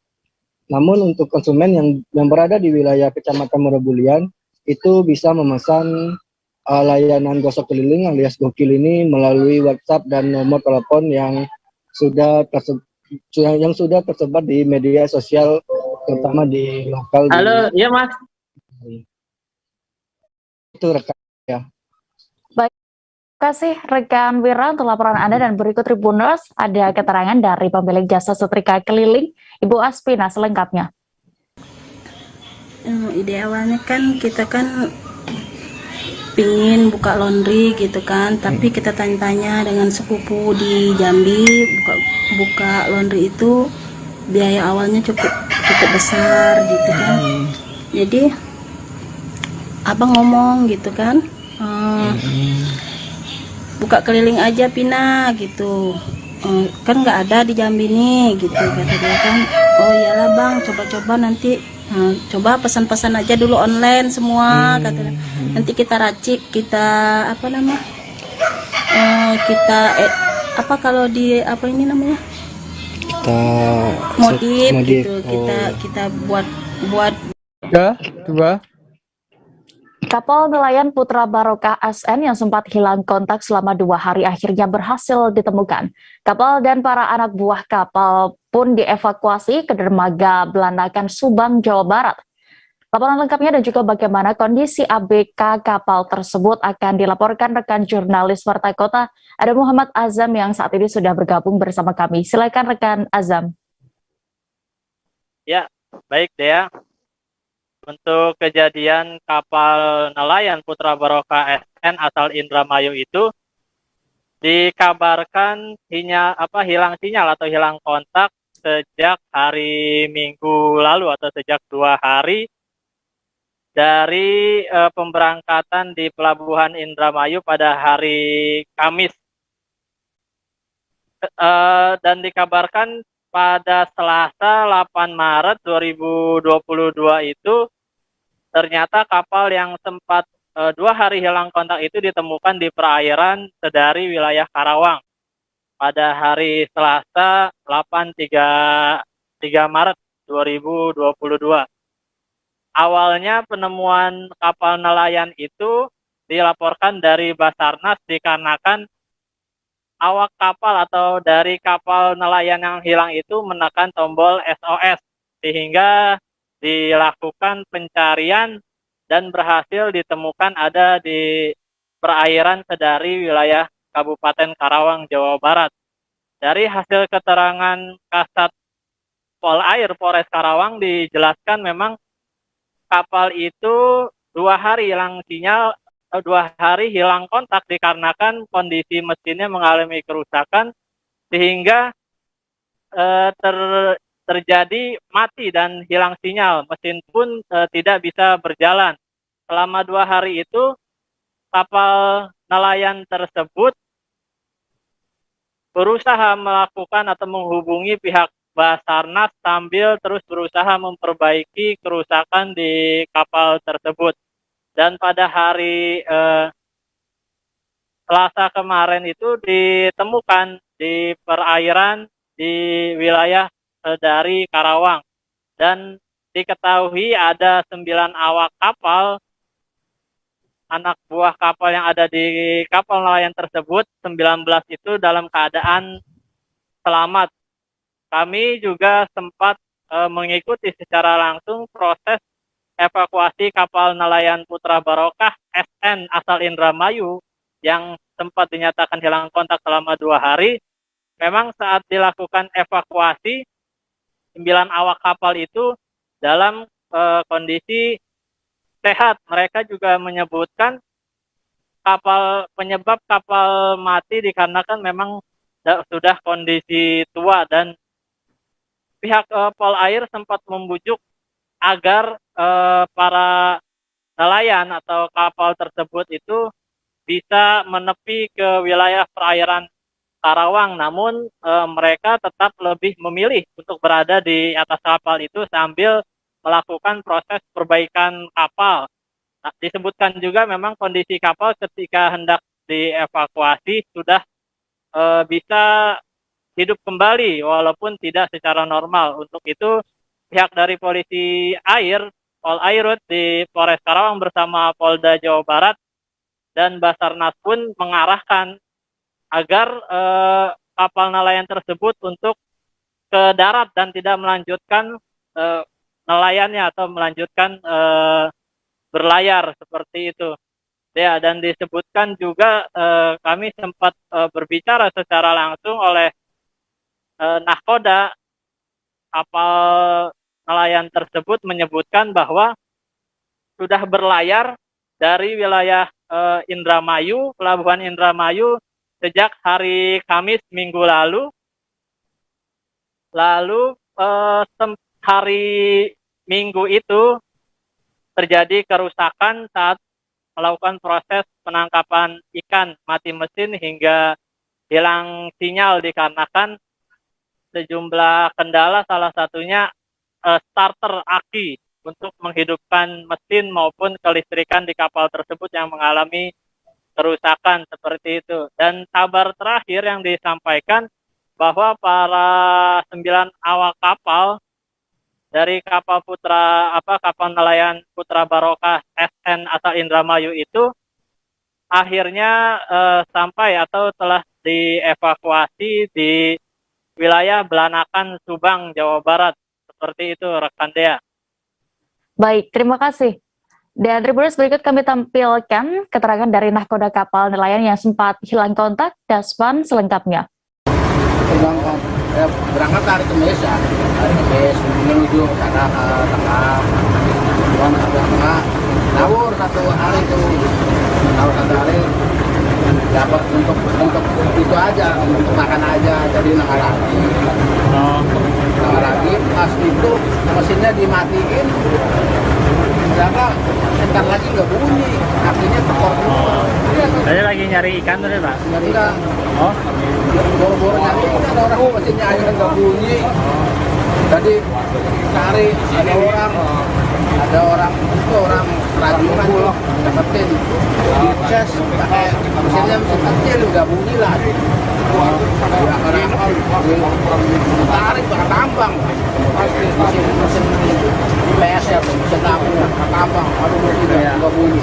Namun untuk konsumen yang berada di wilayah Kecamatan Merebulian itu bisa memesan layanan gosok keliling alias gokil ini melalui WhatsApp dan nomor telepon yang sudah tersebar di media sosial, terutama di lokal. Halo, iya Mas. Itu rekan ya. Baik, terima kasih rekan Wira untuk laporan Anda, dan berikut Tribuners ada keterangan dari pemilik jasa setrika keliling, Ibu Aspina selengkapnya. Ide awalnya kan kita kan pingin buka laundry gitu kan, tapi kita tanya-tanya dengan sepupu di Jambi, buka laundry itu biaya awalnya cukup besar gitu kan. Jadi abang ngomong gitu kan, buka keliling aja Pina gitu, kan nggak ada di Jambi nih gitu, kata dia kan. Oh iyalah bang, coba-coba nanti coba pesan-pesan aja dulu online semua, kata nanti kita racik, kita apa nama, apa kalau di apa ini namanya, kita modif gitu, kita buat dua. Kapal nelayan Putra Barokah SN yang sempat hilang kontak selama 2 hari akhirnya berhasil ditemukan. Kapal dan para anak buah kapal pun dievakuasi ke dermaga Belanakan, Subang, Jawa Barat. Laporan lengkapnya dan juga bagaimana kondisi ABK kapal tersebut akan dilaporkan rekan jurnalis Warta Kota, ada Muhammad Azam yang saat ini sudah bergabung bersama kami. Silakan rekan Azam. Ya, baik Dea. Untuk kejadian kapal nelayan Putra Barokah SN asal Indramayu itu dikabarkan hilang sinyal atau hilang kontak sejak hari Minggu lalu atau sejak 2 hari dari pemberangkatan di Pelabuhan Indramayu pada hari Kamis. Dan dikabarkan pada Selasa 8 Maret 2022 itu ternyata kapal yang sempat 2 hari hilang kontak itu ditemukan di perairan Sedari wilayah Karawang pada hari Selasa 3 Maret 2022. Awalnya penemuan kapal nelayan itu dilaporkan dari Basarnas dikarenakan awak kapal atau dari kapal nelayan yang hilang itu menekan tombol SOS sehingga dilakukan pencarian dan berhasil ditemukan ada di perairan Sedari wilayah Kabupaten Karawang, Jawa Barat. Dari hasil keterangan Kasat Polair Polres Karawang dijelaskan memang kapal itu 2 hari hilang sinyal, 2 hari hilang kontak dikarenakan kondisi mesinnya mengalami kerusakan sehingga terjadi mati dan hilang sinyal. Mesin pun tidak bisa berjalan. Selama 2 hari itu kapal nelayan tersebut berusaha melakukan atau menghubungi pihak Basarnas sambil terus berusaha memperbaiki kerusakan di kapal tersebut. Dan pada hari Selasa kemarin itu ditemukan di perairan di wilayah dari Karawang, dan diketahui ada 9 awak kapal anak buah kapal yang ada di kapal nelayan tersebut, 19 itu dalam keadaan selamat. Kami juga sempat mengikuti secara langsung proses evakuasi kapal nelayan Putra Barokah SN asal Indramayu yang sempat dinyatakan hilang kontak selama 2 hari. Memang saat dilakukan evakuasi, 9 awak kapal itu dalam kondisi sehat. Mereka juga menyebutkan penyebab kapal mati dikarenakan memang sudah kondisi tua, dan pihak Polair sempat membujuk agar para nelayan atau kapal tersebut itu bisa menepi ke wilayah perairan Karawang, namun mereka tetap lebih memilih untuk berada di atas kapal itu sambil melakukan proses perbaikan kapal. Nah, disebutkan juga memang kondisi kapal ketika hendak dievakuasi sudah bisa hidup kembali walaupun tidak secara normal. Untuk itu pihak dari polisi air, Polairut di Polres Karawang bersama Polda Jawa Barat dan Basarnas pun mengarahkan agar kapal nelayan tersebut untuk ke darat dan tidak melanjutkan nelayannya atau melanjutkan berlayar seperti itu. Ya, dan disebutkan juga kami sempat berbicara secara langsung oleh nahkoda kapal nelayan tersebut menyebutkan bahwa sudah berlayar dari wilayah Indramayu, Pelabuhan Indramayu sejak hari Kamis minggu lalu. Lalu hari Minggu itu terjadi kerusakan saat melakukan proses penangkapan ikan mati mesin hingga hilang sinyal dikarenakan sejumlah kendala, salah satunya starter aki untuk menghidupkan mesin maupun kelistrikan di kapal tersebut yang mengalami kerusakan seperti itu. Dan kabar terakhir yang disampaikan bahwa para 9 awak kapal dari kapal kapal nelayan Putra Barokah SN asal Indramayu itu akhirnya sampai atau telah dievakuasi di wilayah Belanakan, Subang, Jawa Barat. Seperti itu, rekan Dea. Baik, terima kasih. Dan Tribuners, berikut kami tampilkan keterangan dari nahkoda kapal nelayan yang sempat hilang kontak, Dasvan, selengkapnya. Berangkat dari Kemis ya, dari Kemis menuju ke arah tengah, tengah, nawur 1 hari itu, nawur 1 hari dapat untuk itu aja, untuk makan aja, jadi nggak lagi, pas itu mesinnya dimatiin, ternyata sebentar lagi nggak bunyi, akhirnya tekor semua. Saya lagi nyari ikan tuh Pak? Nyari ikan. Oh? Boro-boro nyari ikan, orang mesinnya aja nggak bunyi. Tadi cari, ada orang itu orang kerajinan tuh dapetin dicas pakai mesinnya mesin kecil nggak bunyi lah. Tarik pakai tambang, mesin PS ya, mesin tambang, aduh nggak bunyi.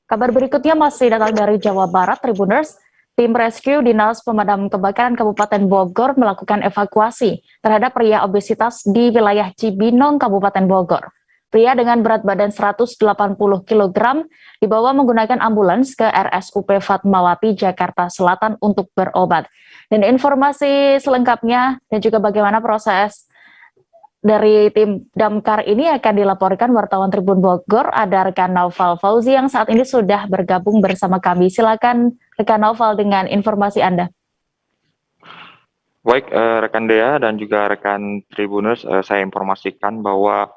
Kabar berikutnya masih datang dari Jawa Barat, Tribuners. Tim rescue Dinas Pemadam Kebakaran Kabupaten Bogor melakukan evakuasi terhadap pria obesitas di wilayah Cibinong, Kabupaten Bogor. Pria dengan berat badan 180 kg dibawa menggunakan ambulans ke RSUP Fatmawati, Jakarta Selatan untuk berobat. Dan informasi selengkapnya dan juga bagaimana proses dari tim damkar ini akan dilaporkan wartawan Tribun Bogor. Ada rekan Naufal Fauzi yang saat ini sudah bergabung bersama kami. Silakan rekan Naufal dengan informasi Anda. Baik, rekan Dea dan juga rekan Tribuners, saya informasikan bahwa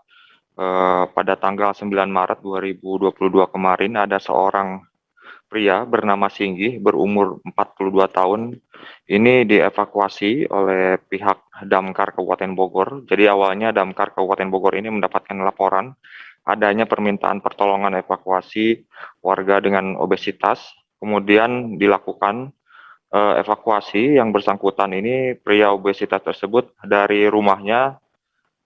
pada tanggal 9 Maret 2022 kemarin ada seorang pria bernama Singgi berumur 42 tahun. Ini dievakuasi oleh pihak Damkar Kabupaten Bogor. Jadi awalnya Damkar Kabupaten Bogor ini mendapatkan laporan adanya permintaan pertolongan evakuasi warga dengan obesitas. Kemudian dilakukan evakuasi yang bersangkutan ini, pria obesitas tersebut dari rumahnya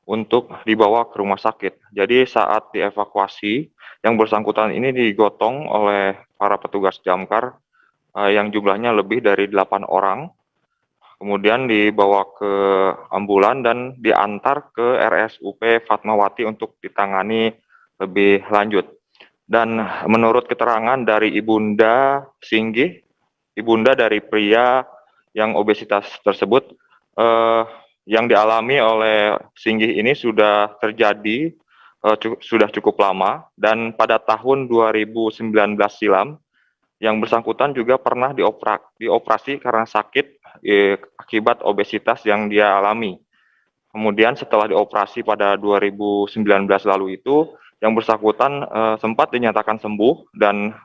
untuk dibawa ke rumah sakit. Jadi saat dievakuasi yang bersangkutan ini digotong oleh para petugas damkar yang jumlahnya lebih dari 8 orang. Kemudian dibawa ke ambulan dan diantar ke RSUP Fatmawati untuk ditangani lebih lanjut. Dan menurut keterangan dari Ibunda Singgih, ibunda dari pria yang obesitas tersebut, yang dialami oleh Singgih ini sudah terjadi sudah cukup lama, dan pada tahun 2019 silam yang bersangkutan juga pernah dioperasi karena sakit akibat obesitas yang dia alami. Kemudian setelah dioperasi pada 2019 lalu itu, yang bersangkutan sempat dinyatakan sembuh dan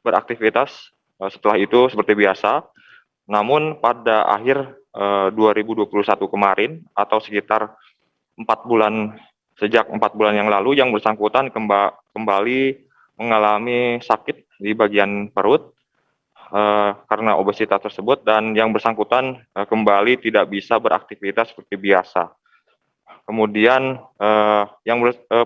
beraktivitas setelah itu seperti biasa. Namun pada akhir 2021 kemarin atau sekitar sejak 4 bulan yang lalu, yang bersangkutan kembali mengalami sakit di bagian perut karena obesitas tersebut, dan yang bersangkutan kembali tidak bisa beraktivitas seperti biasa. Kemudian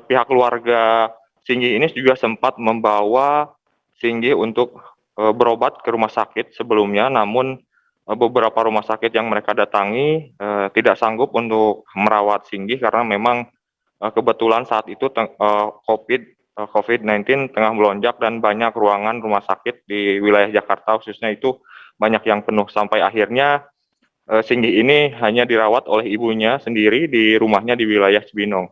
pihak keluarga Singgih ini juga sempat membawa Singgih untuk berobat ke rumah sakit sebelumnya, namun beberapa rumah sakit yang mereka datangi tidak sanggup untuk merawat Singgih karena memang kebetulan saat itu COVID-19 tengah melonjak dan banyak ruangan rumah sakit di wilayah Jakarta khususnya itu banyak yang penuh, sampai akhirnya Singgih ini hanya dirawat oleh ibunya sendiri di rumahnya di wilayah Cibinong.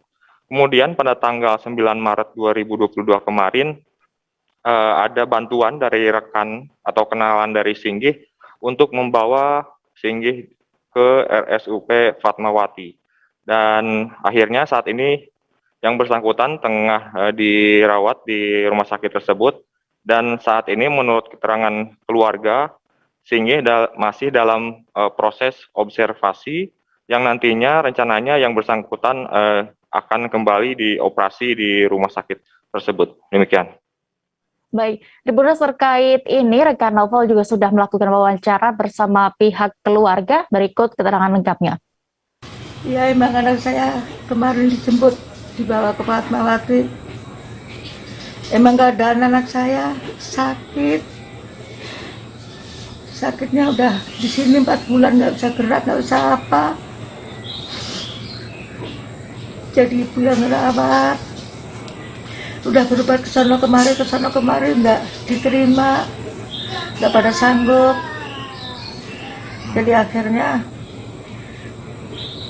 Kemudian pada tanggal 9 Maret 2022 kemarin ada bantuan dari rekan atau kenalan dari Singgih untuk membawa Singgih ke RSUP Fatmawati. Dan akhirnya saat ini yang bersangkutan tengah dirawat di rumah sakit tersebut, dan saat ini menurut keterangan keluarga, Singgih masih dalam proses observasi yang nantinya rencananya yang bersangkutan akan kembali dioperasi di rumah sakit tersebut. Demikian. Baik, Tribuners, terkait ini rekan Novel juga sudah melakukan wawancara bersama pihak keluarga. Berikut keterangan lengkapnya. Ya, emang anak saya kemarin dijemput dibawa ke Fatmawati. Emang keadaan anak saya sakit. Sakitnya udah di sini 4 bulan, nggak bisa gerak, nggak bisa apa. Jadi ibu yang ngerawat. Udah berobat ke sana kemari nggak diterima, nggak pada sanggup. Jadi akhirnya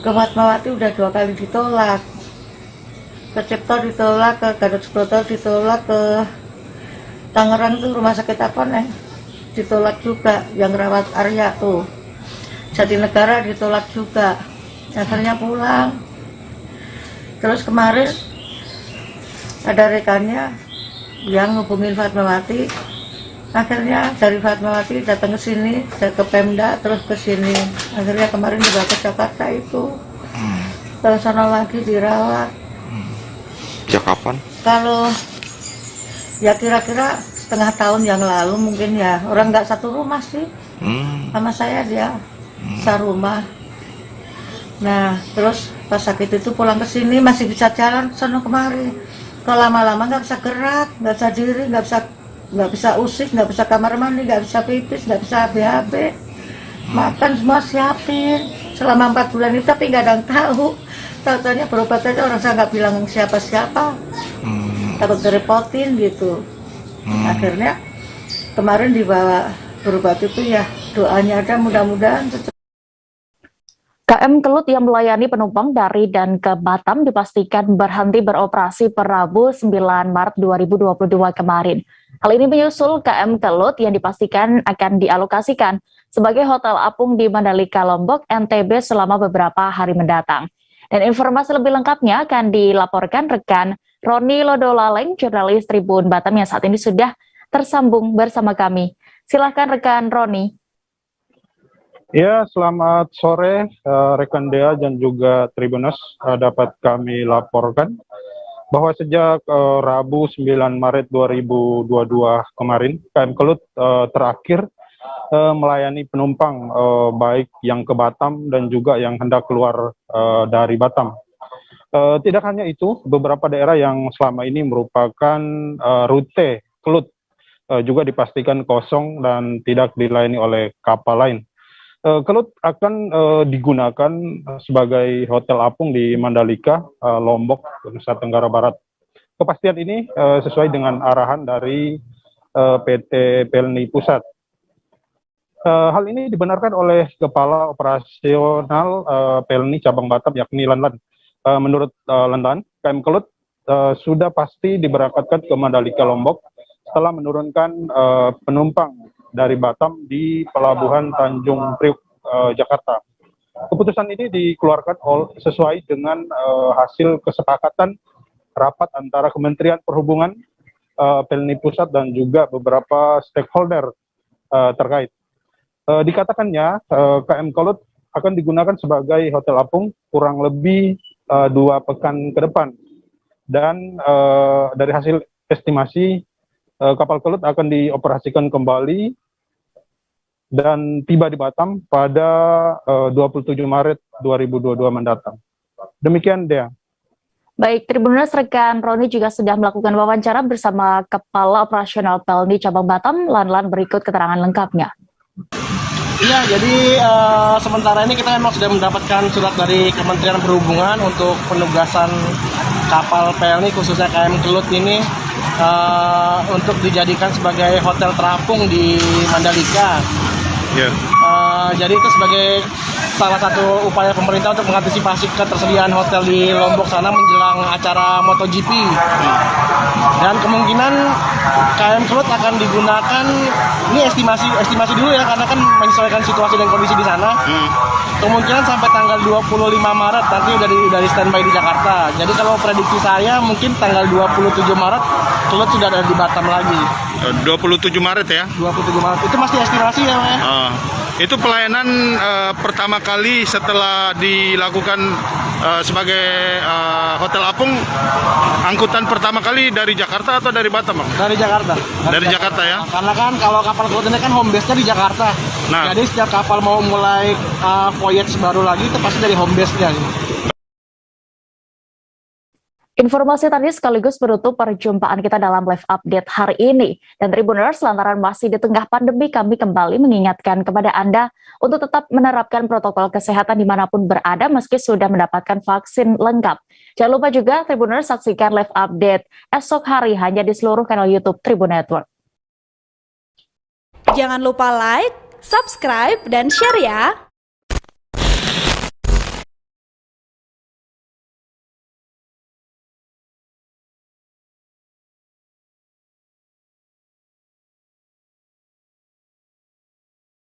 ke Fatmawati udah 2 kali ditolak. Ke Cipto ditolak, ke Gatot Subroto ditolak, ke Tangerang tuh rumah sakit apa nih ditolak juga, yang rawat Arya tuh. Jatinegara ditolak juga. Akhirnya pulang. Terus kemarin ada rekannya yang hubungin Fatmawati. Akhirnya dari Fatmawati datang ke sini, ke Pemda, terus ke sini. Akhirnya kemarin juga ke Jakarta itu. Terus sana lagi dirawat. Sejak kapan? Kalau ya kira-kira setengah tahun yang lalu mungkin ya. Orang nggak satu rumah sih. Sama saya dia serumah. Nah terus pas sakit itu pulang ke sini masih bisa jalan sana kemari. Kalau lama-lama nggak bisa gerak, nggak bisa diri, nggak bisa usik, nggak bisa kamar mandi, nggak bisa pipis, nggak bisa BAB. Makan semua siapin selama 4 bulan itu, tapi nggak ada yang tahu. Tahu-tahunya berobat aja, orang saya nggak bilang siapa-siapa, takut direpotin gitu. Akhirnya kemarin dibawa berobat itu ya, doanya ada mudah-mudahan. KM Kelut yang melayani penumpang dari dan ke Batam dipastikan berhenti beroperasi per Rabu 9 Maret 2022 kemarin. Hal ini menyusul KM Kelut yang dipastikan akan dialokasikan sebagai hotel apung di Mandalika, Lombok, NTB selama beberapa hari mendatang. Dan informasi lebih lengkapnya akan dilaporkan rekan Roni Lodolaleng, jurnalis Tribun Batam yang saat ini sudah tersambung bersama kami. Silakan rekan Roni. Ya, selamat sore rekan Dea dan juga Tribuners. Dapat kami laporkan bahwa sejak Rabu 9 Maret 2022 kemarin, KM Kelut terakhir melayani penumpang baik yang ke Batam dan juga yang hendak keluar dari Batam. Tidak hanya itu, beberapa daerah yang selama ini merupakan rute kelut juga dipastikan kosong dan tidak dilayani oleh kapal lain. Kelut akan digunakan sebagai hotel apung di Mandalika, Lombok, Nusa Tenggara Barat. Kepastian ini sesuai dengan arahan dari PT Pelni Pusat. Hal ini dibenarkan oleh Kepala Operasional Pelni Cabang Batam, yakni Lanlan. Menurut Lanlan, KM Kelut sudah pasti diberangkatkan ke Mandalika, Lombok setelah menurunkan penumpang dari Batam di Pelabuhan Tanjung Priuk, Jakarta. Keputusan ini dikeluarkan sesuai dengan hasil kesepakatan rapat antara Kementerian Perhubungan, Pelni Pusat, dan juga beberapa stakeholder terkait. Dikatakannya KM Kelut akan digunakan sebagai hotel apung kurang lebih 2 pekan ke depan, dan dari hasil estimasi kapal Kelut akan dioperasikan kembali dan tiba di Batam pada 27 Maret 2022 mendatang. Demikian, Dea. Baik, Tribuners, rekan Roni juga sudah melakukan wawancara bersama Kepala Operasional Pelni Cabang Batam, Lanlan. Berikut keterangan lengkapnya. Iya, jadi sementara ini kita memang sudah mendapatkan surat dari Kementerian Perhubungan untuk penugasan kapal Pelni, khususnya KM Kelut ini, untuk dijadikan sebagai hotel terapung di Mandalika. Yeah. Jadi itu sebagai salah satu upaya pemerintah untuk mengantisipasi ketersediaan hotel di Lombok sana menjelang acara MotoGP. Dan kemungkinan KM Kelut akan digunakan, ini estimasi dulu ya, karena kan menyesuaikan situasi dan kondisi di sana. Kemungkinan sampai tanggal 25 Maret nanti udah di standby di Jakarta. Jadi kalau prediksi saya mungkin tanggal 27 Maret Kelut sudah ada di Batam lagi. 27 Maret ya? 27 Maret, itu masih estimasi ya, Pak? Itu pelayanan pertama kali setelah dilakukan sebagai hotel apung, angkutan pertama kali dari Jakarta atau dari Batam, Bang? Dari Jakarta. Dari Jakarta ya? Karena kan kalau kapal Kelut ini kan home base-nya di Jakarta. Nah. Jadi setiap kapal mau mulai voyage baru lagi itu pasti dari home base-nya. Informasi tadi sekaligus menutup perjumpaan kita dalam live update hari ini. Dan Tribuners, lantaran masih di tengah pandemi, kami kembali mengingatkan kepada Anda untuk tetap menerapkan protokol kesehatan dimanapun berada meski sudah mendapatkan vaksin lengkap. Jangan lupa juga Tribuners saksikan live update esok hari hanya di seluruh kanal YouTube Tribun Network. Jangan lupa like, subscribe, dan share ya!